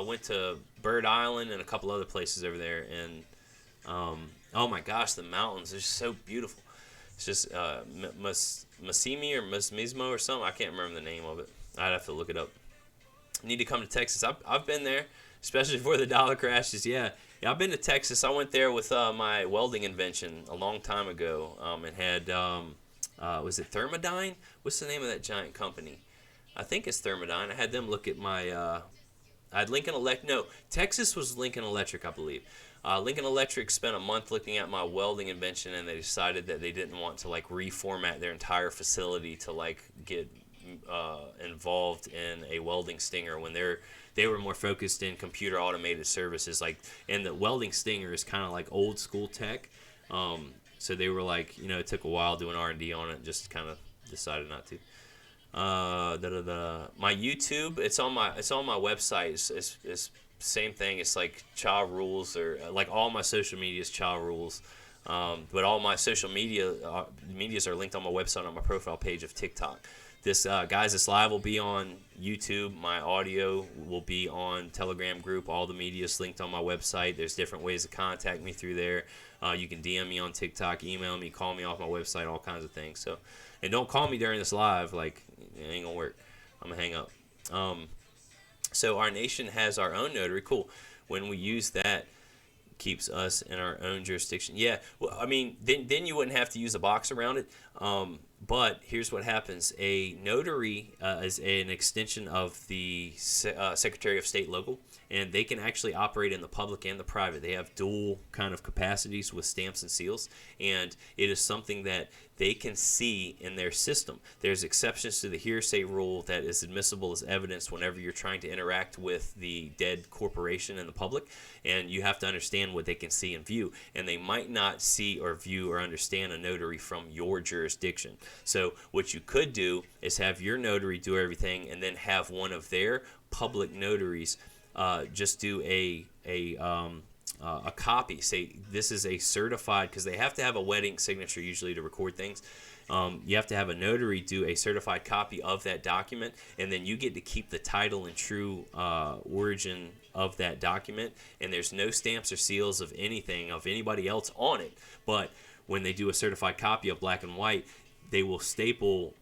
went to Bird Island and a couple other places over there. And oh my gosh, the mountains are just so beautiful. It's just Masimi or Mismo or something. I can't remember the name of it. I'd have to look it up. Need to come to Texas. I've been there, especially before the dollar crashes. Yeah, I've been to Texas. I went there with my welding invention a long time ago, and had was it Thermodyne? What's the name of that giant company? I think it's Thermodyne. I had them look at my. I had Lincoln Electric. No, Texas was Lincoln Electric, I believe. Lincoln Electric spent a month looking at my welding invention, and they decided that they didn't want to reformat their entire facility to get involved in a welding stinger when they were more focused in computer automated services. And the welding stinger is kind of like old school tech. So they were it took a while doing R&D on it, just kind of decided not to. My YouTube, it's on my website. It's same thing. It's like Child Rules, or all my social media is Child Rules. But all my social medias are linked on my website, on my profile page of TikTok. This this live will be on YouTube. My audio will be on Telegram group. All the media is linked on my website. There's different ways to contact me through there. You can DM me on TikTok, email me, call me off my website, all kinds of things. So, and don't call me during this live. It ain't gonna work. I'm gonna hang up. So our nation has our own notary. Cool. When we use that, keeps us in our own jurisdiction. Yeah. Well, I mean, then you wouldn't have to use a box around it. But here's what happens. A notary is an extension of the Secretary of State local, and they can actually operate in the public and the private. They have dual kind of capacities with stamps and seals, and it is something that they can see in their system. There's exceptions to the hearsay rule that is admissible as evidence whenever you're trying to interact with the dead corporation in the public, and you have to understand what they can see and view, and they might not see or view or understand a notary from your jurisdiction. So what you could do is have your notary do everything, and then have one of their public notaries just do a copy. Say this is a certified, because they have to have a wedding signature usually to record things. You have to have a notary do a certified copy of that document, and then you get to keep the title and true origin of that document, and there's no stamps or seals of anything of anybody else on it. But when they do a certified copy of black and white, they will staple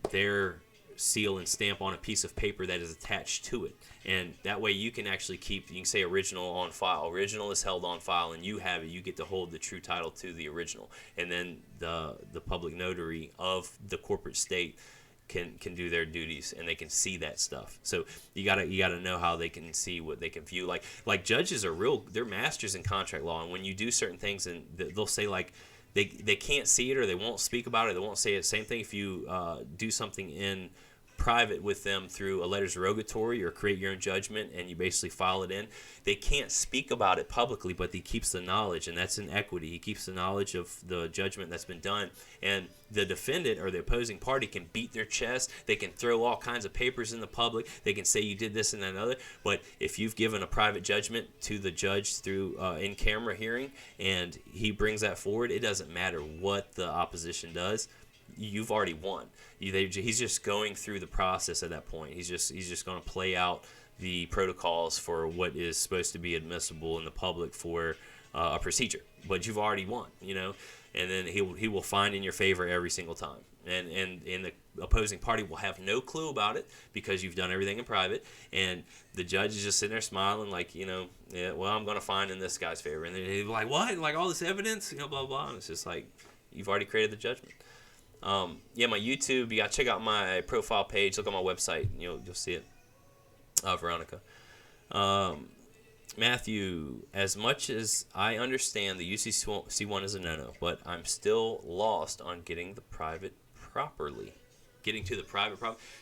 their seal and stamp on a piece of paper that is attached to it, and that way you can actually keep, you can say original on file. Original is held on file, and you have it. You get to hold the true title to the original, and then the public notary of the corporate state can do their duties, and they can see that stuff. So you gotta know how they can see, what they can view. Like judges are they're masters in contract law, and when you do certain things, and they'll say they can't see it, or they won't speak about it. They won't say it. Same thing if you do something in private with them through a letters rogatory or create your own judgment and you basically file it in. They can't speak about it publicly, but he keeps the knowledge, and that's in equity. He keeps the knowledge of the judgment that's been done, and the defendant or the opposing party can beat their chest. They can throw all kinds of papers in the public. They can say you did this and that and other. But if you've given a private judgment to the judge through in-camera hearing and he brings that forward, it doesn't matter what the opposition does. You've already won. He's just going through the process at that point. He's just going to play out the protocols for what is supposed to be admissible in the public for a procedure. But you've already won, and then he will find in your favor every single time. And the opposing party will have no clue about it because you've done everything in private, and the judge is just sitting there smiling like, yeah, well, I'm going to find in this guy's favor. And then he's like, what? Like all this evidence? Blah, blah. And it's just like, you've already created the judgment. My YouTube, you gotta check out my profile page, look on my website, you'll see it. Veronica. Matthew, as much as I understand the UCC1 is a no-no, but I'm still lost on getting to the private properly.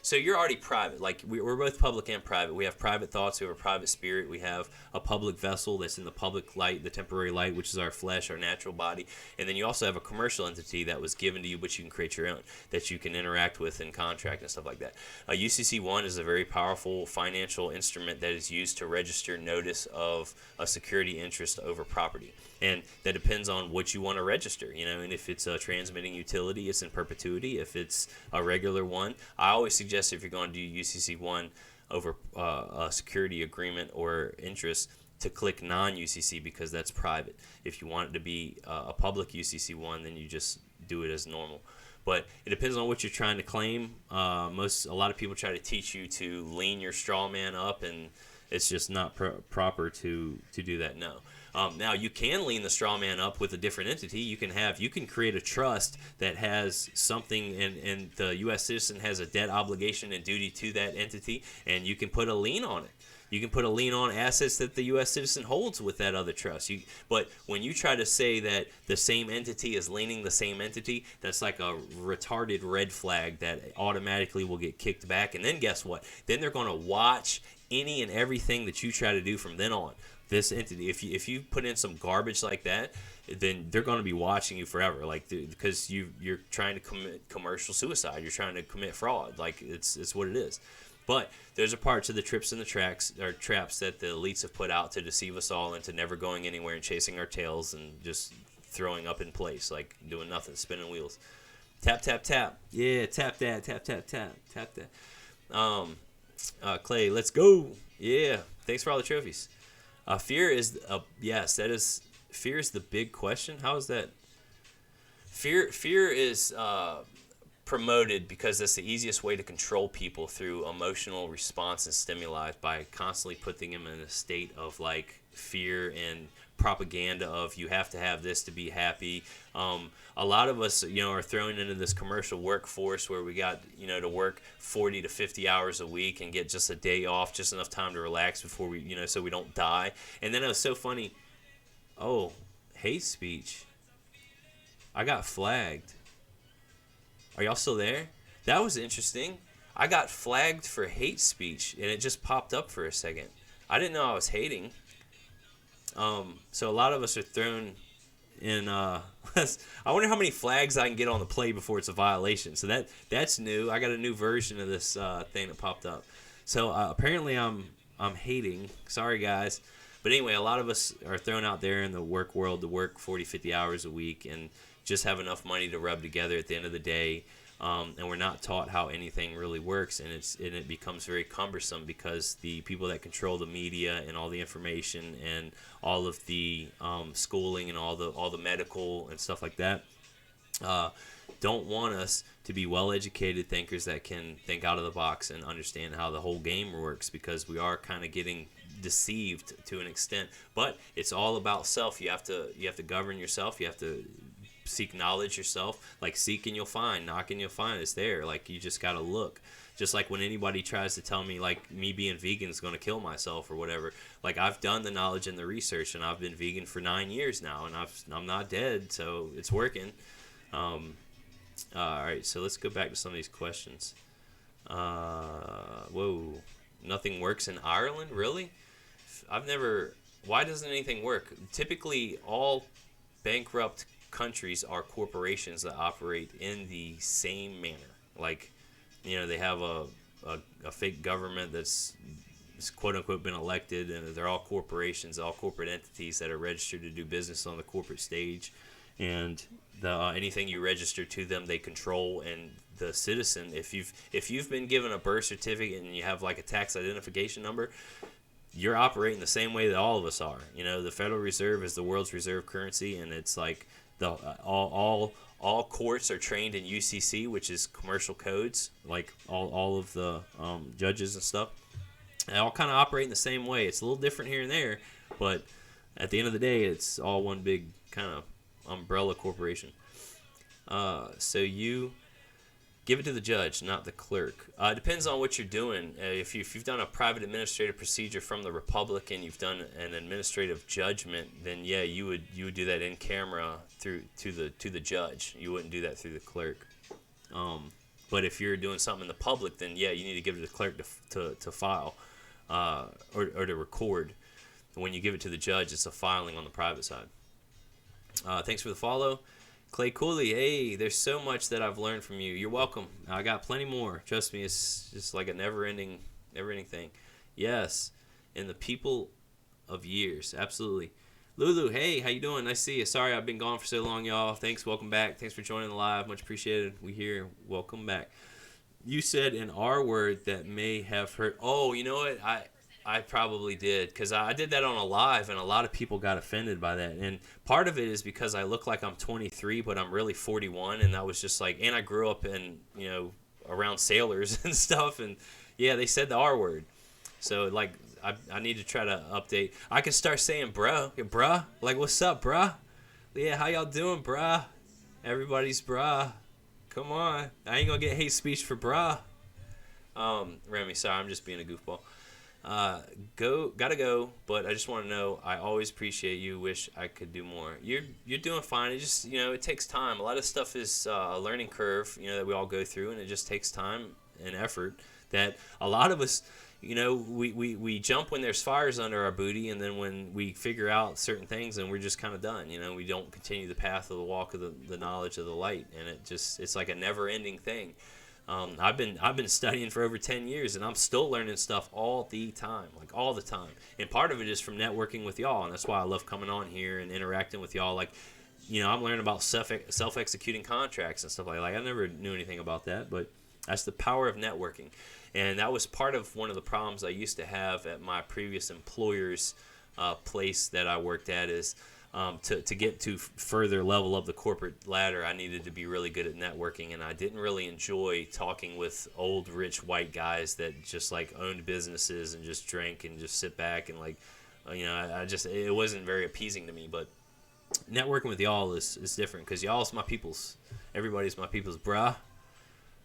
So you're already private. Like we're both public and private. We have private thoughts. We have a private spirit. We have a public vessel that's in the public light, the temporary light, which is our flesh, our natural body. And then you also have a commercial entity that was given to you, but you can create your own, that you can interact with and contract and stuff like that. UCC1 is a very powerful financial instrument that is used to register notice of a security interest over property. And that depends on what you want to register, and if it's a transmitting utility, it's in perpetuity. If it's a regular one, I always suggest if you're going to do UCC1 over a security agreement or interest, to click non-UCC because that's private. If you want it to be a public UCC1, then you just do it as normal. But it depends on what you're trying to claim. A lot of people try to teach you to lean your straw man up, and it's just not proper to do that. No. Now you can lean the straw man up with a different entity. You can create a trust that has something, and the U.S. citizen has a debt obligation and duty to that entity, and you can put a lien on it. You can put a lien on assets that the U.S. citizen holds with that other trust. But when you try to say that the same entity is liening the same entity, that's like a retarded red flag that automatically will get kicked back. And then guess what? Then they're going to watch any and everything that you try to do from then on. This entity, if you put in some garbage like that, then they're going to be watching you forever, because you're trying to commit commercial suicide. You're trying to commit fraud. Like it's what it is. But there's a part to the trips and the traps that the elites have put out to deceive us all into never going anywhere and chasing our tails and just throwing up in place, like doing nothing, spinning wheels. Tap, tap, tap. Yeah, tap that, tap, tap, tap, tap that. Clay, let's go. Yeah, thanks for all the trophies. Fear is fear is the big question. How is that? Fear is promoted because that's the easiest way to control people through emotional response and stimuli, by constantly putting them in a state of like fear and propaganda of you have to have this to be happy. A lot of us, are thrown into this commercial workforce where we got, to work 40 to 50 hours a week and get just a day off, just enough time to relax before we, so we don't die. And then it was so funny. Oh, hate speech. I got flagged. Are y'all still there? That was interesting. I got flagged for hate speech, and it just popped up for a second. I didn't know I was hating. So a lot of us are thrown in. I wonder how many flags I can get on the play before it's a violation. So that's new. I got a new version of this thing that popped up. So apparently I'm hating. Sorry guys, but anyway, a lot of us are thrown out there in the work world to work 40, 50 hours a week and just have enough money to rub together at the end of the day. And we're not taught how anything really works, and it becomes very cumbersome because the people that control the media and all the information and all of the schooling and all the medical and stuff like that don't want us to be well-educated thinkers that can think out of the box and understand how the whole game works, because we are kind of getting deceived to an extent. But it's all about self. You have to govern yourself. You have to seek knowledge yourself. Like, seek and you'll find, knock and you'll find. It's there. Like, you just gotta look. Just like when anybody tries to tell me, like, me being vegan is going to kill myself or whatever. Like, I've done the knowledge and the research, and I've been vegan for 9 years now, and I'm not dead, so it's working. All right, so let's go back to some of these questions. Whoa. Nothing works in Ireland? Really? Why doesn't anything work? Typically, all bankrupt countries are corporations that operate in the same manner. Like, they have a fake government that's quote unquote been elected, and they're all corporations, all corporate entities that are registered to do business on the corporate stage, and anything you register to them, they control. And the citizen, if you've been given a birth certificate and you have like a tax identification number, you're operating the same way that all of us are. The Federal Reserve is the world's reserve currency, and it's like all courts are trained in UCC, which is commercial codes, like all of the judges and stuff. They all kind of operate in the same way. It's a little different here and there, but at the end of the day, it's all one big kind of umbrella corporation. So you give it to the judge, not the clerk. It depends on what you're doing. If you've done a private administrative procedure from the Republic and you've done an administrative judgment, then yeah, you would do that in camera to the judge. You wouldn't do that through the clerk. But if you're doing something in the public, then yeah, you need to give it to the clerk to file or to record. When you give it to the judge, it's a filing on the private side. Thanks for the follow. Clay Cooley, hey, there's so much that I've learned from you. You're welcome. I got plenty more. Trust me, it's just like a never-ending thing. Yes, and the people of years, absolutely. Lulu, hey, how you doing? Nice to see you. Sorry I've been gone for so long, y'all. Thanks, welcome back. Thanks for joining the live. Much appreciated. We here. Welcome back. You said an R word that may have hurt. Oh, you know what? I probably did, because I did that on a live, and a lot of people got offended by that. And part of it is because I look like I'm 23, but I'm really 41, and that was just like, and I grew up in, around sailors and stuff, and yeah, they said the R word. So, like, I need to try to update. I can start saying bruh, like, what's up, bruh? Yeah, how y'all doing, bruh? Everybody's bruh. Come on. I ain't gonna get hate speech for bruh. Remy, sorry, I'm just being a goofball. Gotta go, but I just want to know, I always appreciate you. Wish I could do more. You're doing fine. It just, it takes time. A lot of stuff is a learning curve, that we all go through, and it just takes time and effort that a lot of us, we jump when there's fires under our booty, and then when we figure out certain things, and we're just kind of done. We don't continue the path of the walk of the knowledge of the light, and it's like a never-ending thing. I've been studying for over 10 years, and I'm still learning stuff all the time, like all the time. And part of it is from networking with y'all, and that's why I love coming on here and interacting with y'all. Like, I'm learning about self-executing contracts and stuff like that. Like, I never knew anything about that, but that's the power of networking. And that was part of one of the problems I used to have at my previous employer's place that I worked at is to get to further level of the corporate ladder, I needed to be really good at networking, and I didn't really enjoy talking with old rich white guys that just like owned businesses and just drank and just sit back and like, it wasn't very appeasing to me. But networking with y'all is different, because y'all's my peoples. Everybody's my peoples, bruh.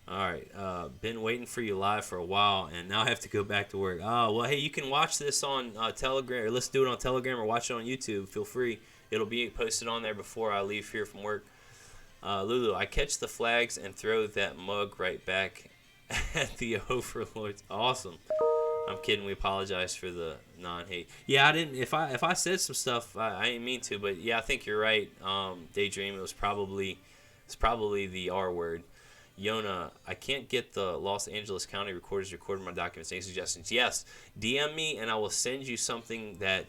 All right, been waiting for you live for a while, and now I have to go back to work. Oh, well, hey, you can watch this on Telegram, or let's do it on Telegram, or watch it on YouTube. Feel free. It'll be posted on there before I leave here from work. Lulu, I catch the flags and throw that mug right back at the overlords. Awesome. I'm kidding. We apologize for the non-hate. Yeah, I didn't. If I said some stuff, I didn't mean to. But yeah, I think you're right. Daydream. It's probably the R word. Yona, I can't get the Los Angeles County recorders recording my documents. Any suggestions? Yes. DM me, and I will send you something that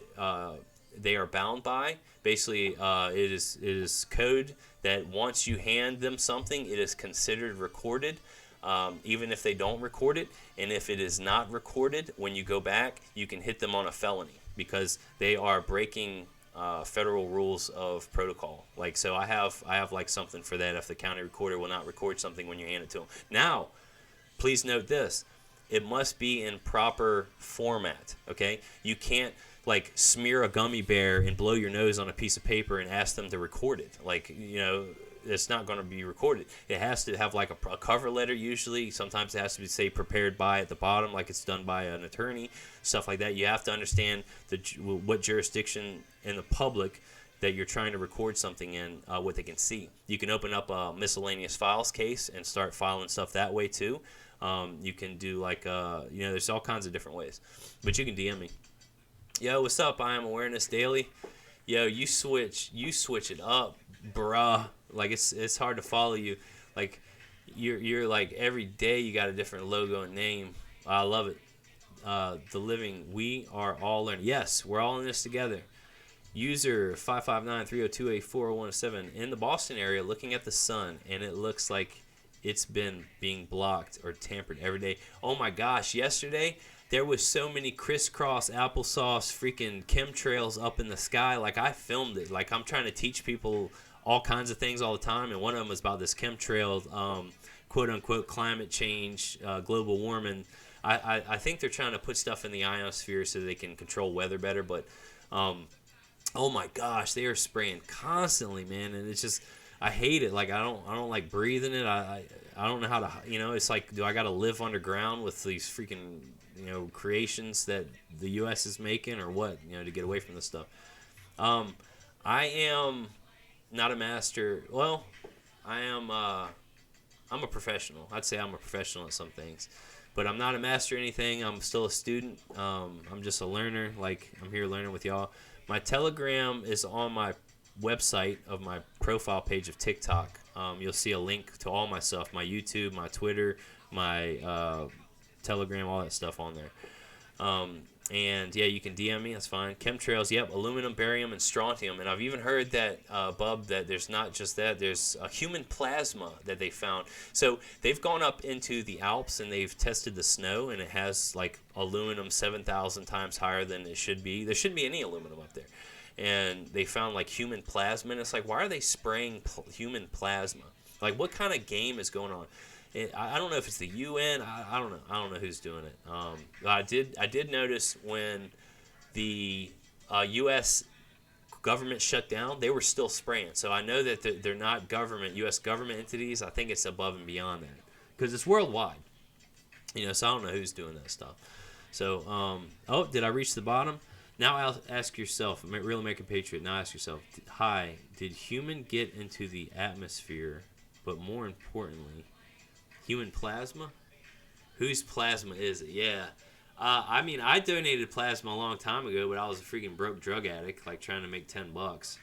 they are bound by. Basically, it is code that once you hand them something, it is considered recorded, even if they don't record it. And if it is not recorded, when you go back, you can hit them on a felony, because they are breaking federal rules of protocol. Like, so I have like something for that if the county recorder will not record something when you hand it to them. Now, please note this. It must be in proper format, okay? You can't like smear a gummy bear and blow your nose on a piece of paper and ask them to record it. Like, it's not going to be recorded. It has to have like a cover letter usually. Sometimes it has to be, say, prepared by at the bottom, like it's done by an attorney, stuff like that. You have to understand what jurisdiction in the public that you're trying to record something in, what they can see. You can open up a miscellaneous files case and start filing stuff that way too. You can do like, there's all kinds of different ways. But you can DM me. Yo, what's up? I am Awareness Daily. Yo, you switch it up, bruh. Like it's hard to follow you. Like you're like every day you got a different logo and name. I love it. The living, we are all learning. Yes, we're all in this together. User 559-302-8417 in the Boston area, looking at the sun, and it looks like it's been being blocked or tampered every day. Oh my gosh, yesterday there was so many crisscross applesauce freaking chemtrails up in the sky. Like, I filmed it. Like, I'm trying to teach people all kinds of things all the time, and one of them was about this chemtrail, quote-unquote climate change, global warming. I think they're trying to put stuff in the ionosphere so they can control weather better, but oh my gosh, they are spraying constantly, man, and it's just, I hate it. Like, I don't like breathing it. I don't know how to, it's like, do I got to live underground with these freaking, creations that the U.S. is making, or what, to get away from this stuff. I am not a master. Well, I'm a professional. I'd say I'm a professional at some things, but I'm not a master at anything. I'm still a student. I'm just a learner. Like, I'm here learning with y'all. My Telegram is on my website of my profile page of TikTok. You'll see a link to all my stuff, my YouTube, my Twitter, my Telegram, all that stuff on there. And yeah, you can DM me, that's fine. Chemtrails, yep, aluminum, barium, and strontium. And I've even heard that, Bub, that there's not just that, there's a human plasma that they found. So they've gone up into the Alps and they've tested the snow, and it has like aluminum 7,000 times higher than it should be. There shouldn't be any aluminum up there. And they found like human plasma, and it's like, why are they spraying human plasma? Like, what kind of game is going on? I don't know if it's the UN. I don't know. I don't know who's doing it. I did notice when the U.S. government shut down, they were still spraying. So I know that they're not U.S. government entities. I think it's above and beyond that, because it's worldwide. So I don't know who's doing that stuff. So did I reach the bottom? Now I'll ask yourself, Real American Patriot. Now ask yourself, hi, did human get into the atmosphere? But more importantly, human plasma? Whose plasma is it? Yeah. I donated plasma a long time ago, but I was a freaking broke drug addict, like trying to make $10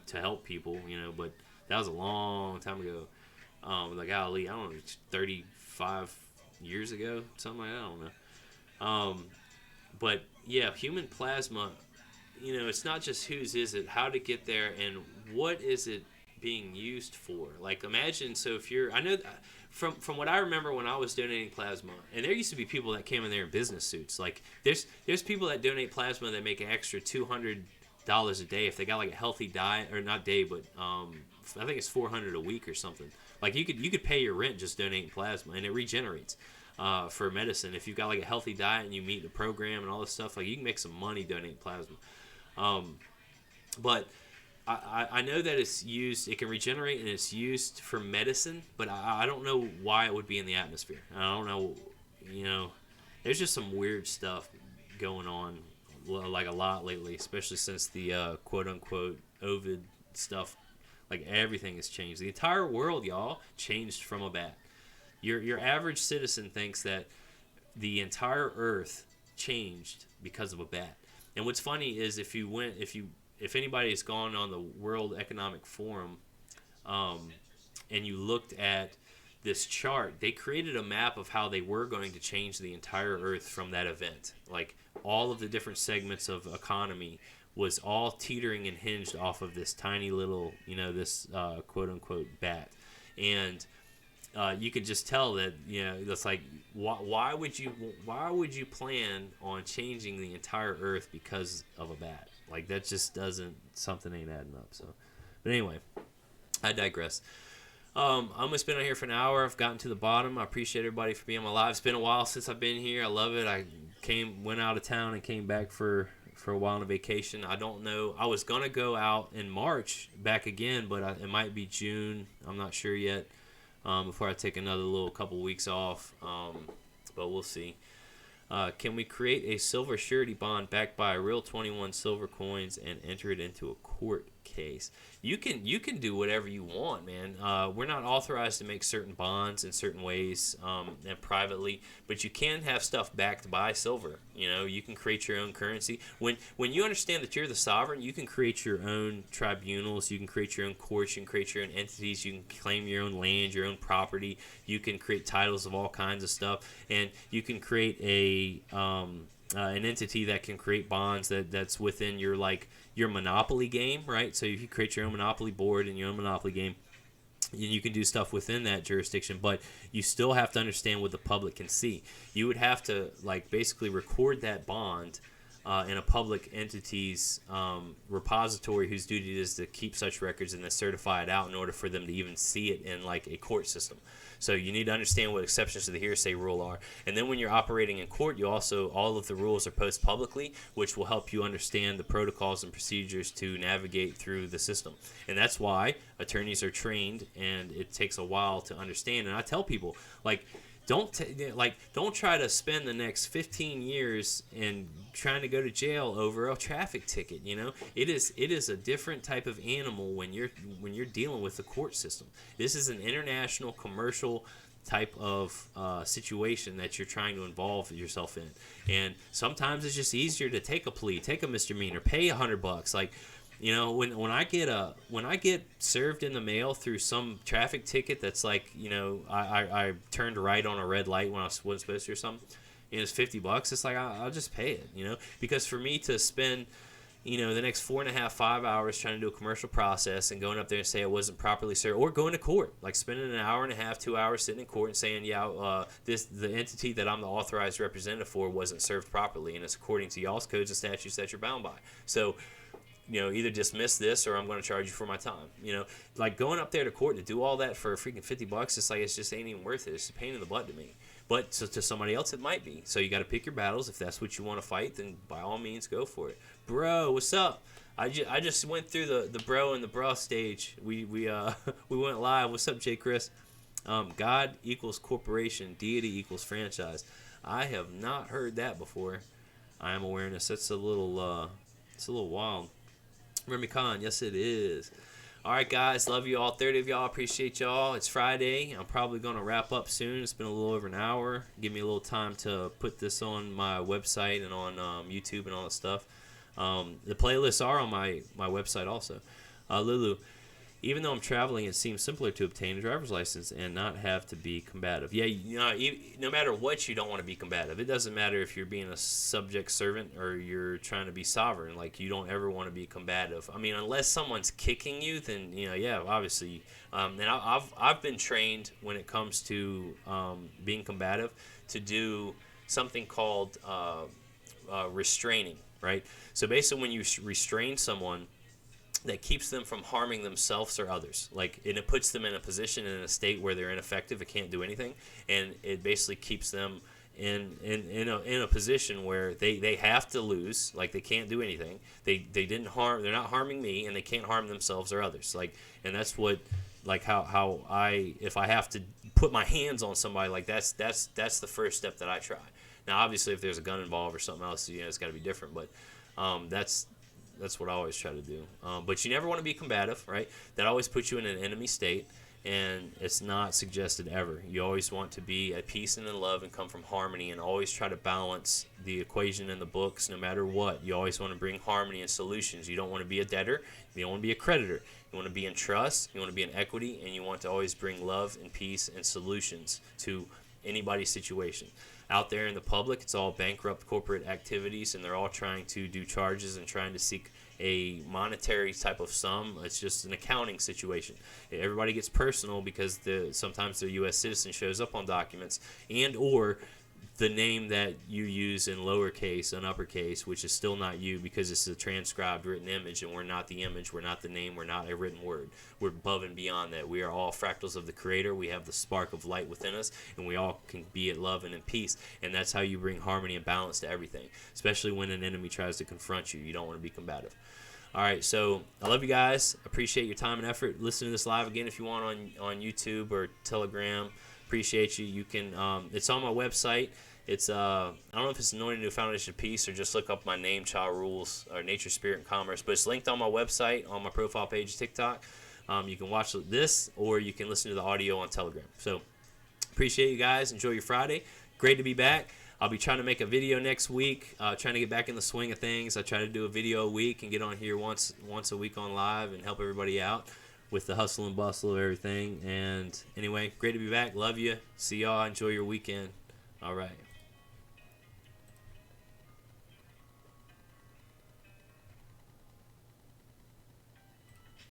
to help people, but that was a long time ago. Like, golly, I don't know, 35 years ago, something like that, I don't know. But yeah, human plasma, it's not just whose is it, how to get there, and what is it being used for. Like, imagine, so if I know from what I remember when I was donating plasma, and there used to be people that came in there in business suits. Like, there's people that donate plasma that make an extra $200 a day if they got like a healthy diet, or not day, but I think it's $400 a week or something. Like, you could pay your rent just donating plasma, and it regenerates for medicine. If you've got like a healthy diet and you meet the program and all this stuff, like, you can make some money donating plasma. But I know that it's used, it can regenerate, and it's used for medicine, but I don't know why it would be in the atmosphere. I don't know, there's just some weird stuff going on, like, a lot lately, especially since the quote-unquote Ovid stuff. Like, everything has changed. The entire world, y'all, changed from a bat. Your average citizen thinks that the entire Earth changed because of a bat. And what's funny is if anybody has gone on the World Economic Forum, and you looked at this chart, they created a map of how they were going to change the entire Earth from that event. Like, all of the different segments of economy was all teetering and hinged off of this tiny little, this quote-unquote bat. And you could just tell that, that's like, why would you plan on changing the entire Earth because of a bat? Like, that just something ain't adding up. So, but anyway, I digress. Almost been on here for an hour. I've gotten to the bottom. I appreciate everybody for being on my live. It's been a while since I've been here. I love it. I went out of town and came back for for a while on a vacation. I don't know. I was gonna go out in March back again, but it might be June. I'm not sure yet. Before I take another little couple weeks off, but we'll see. Can we create a silver surety bond backed by real 21 silver coins and enter it into a court case? You can do whatever you want, man. We're not authorized to make certain bonds in certain ways and privately, but you can have stuff backed by silver. You know, you can create your own currency. When you understand that you're the sovereign, you can create your own tribunals. You can create your own courts. You can create your own entities. You can claim your own land, your own property. You can create titles of all kinds of stuff, and you can create an entity that can create bonds that's within your monopoly game, right? So if you create your own monopoly board and your own monopoly game, you can do stuff within that jurisdiction, but you still have to understand what the public can see. You would have to basically record that bond in a public entity's repository, whose duty it is to keep such records and then certify it out in order for them to even see it in a court system. So you need to understand what exceptions to the hearsay rule are. And then when you're operating in court, all of the rules are posted publicly, which will help you understand the protocols and procedures to navigate through the system. And that's why attorneys are trained, and it takes a while to understand. And I tell people, don't try to spend the next 15 years in trying to go to jail over a traffic ticket. You know, it is a different type of animal when you're dealing with the court system. This is an international commercial type of situation that you're trying to involve yourself in, and sometimes it's just easier to take a plea, take a misdemeanor, pay $100. You know, when I get served in the mail through some traffic ticket that's I turned right on a red light when I wasn't supposed to or something, and it's $50. It's I'll just pay it, you know, because for me to spend the next 4.5-5 hours trying to do a commercial process and going up there and say it wasn't properly served, or going to court, spending an hour and a half, 2 hours sitting in court and saying, the entity that I'm the authorized representative for wasn't served properly, and it's according to y'all's codes and statutes that you're bound by. So, either dismiss this or I'm going to charge you for my time. Going up there to court to do all that for a freaking $50, it's just ain't even worth it. It's a pain in the butt to me. But to somebody else, it might be. So you got to pick your battles. If that's what you want to fight, then by all means, go for it. Bro, what's up? I just went through the bro and the bra stage. We went live. What's up, J. Chris? God equals corporation. Deity equals franchise. I have not heard that before. I am awareness. That's a little wild. Remy Khan, yes it is. All right, guys, love you all. 30 of y'all, appreciate y'all. It's Friday. I'm probably going to wrap up soon. It's been a little over an hour. Give me a little time to put this on my website and on YouTube and all that stuff. The playlists are on my website also. Lulu, even though I'm traveling, it seems simpler to obtain a driver's license and not have to be combative. Yeah, no matter what, you don't want to be combative. It doesn't matter if you're being a subject servant or you're trying to be sovereign. You don't ever want to be combative. I mean, unless someone's kicking you, then obviously. And I've been trained when it comes to being combative to do something called restraining. Right. So basically, when you restrain someone, that keeps them from harming themselves or others. And it puts them in a position, in a state where they're ineffective, it can't do anything, and it basically keeps them in a position where they have to lose, they can't do anything. They're not harming me, and they can't harm themselves or others. And that's what how if I have to put my hands on somebody, that's the first step that I try. Now obviously if there's a gun involved or something else, it's got to be different, but that's what I always try to do. But you never want to be combative, right? That always puts you in an enemy state, and it's not suggested ever. You always want to be at peace and in love and come from harmony, and always try to balance the equation in the books no matter what. You always want to bring harmony and solutions. You don't want to be a debtor. You don't want to be a creditor. You want to be in trust. You want to be in equity, and you want to always bring love and peace and solutions to anybody's situation. Out there in the public, it's all bankrupt corporate activities, and they're all trying to do charges and trying to seek a monetary type of sum. It's just an accounting situation. Everybody gets personal because sometimes the U.S. citizen shows up on documents, and or the name that you use in lowercase and uppercase, which is still not you because it's a transcribed written image, and we're not the image, we're not the name, we're not a written word. We're above and beyond that. We are all fractals of the Creator. We have the spark of light within us, and we all can be at love and in peace. And that's how you bring harmony and balance to everything, especially when an enemy tries to confront you. You don't want to be combative. All right, so I love you guys. Appreciate your time and effort. Listen to this live again if you want on YouTube or Telegram. Appreciate you. You can. It's on my website. It's I don't know if it's Anointed New Foundation of Peace, or just look up my name, Child Rules, or Nature, Spirit, and Commerce. But it's linked on my website, on my profile page, TikTok. You can watch this, or you can listen to the audio on Telegram. So appreciate you guys. Enjoy your Friday. Great to be back. I'll be trying to make a video next week, trying to get back in the swing of things. I try to do a video a week and get on here once a week on live and help everybody out with the hustle and bustle of everything. And anyway, great to be back. Love you. See y'all. Enjoy your weekend. All right.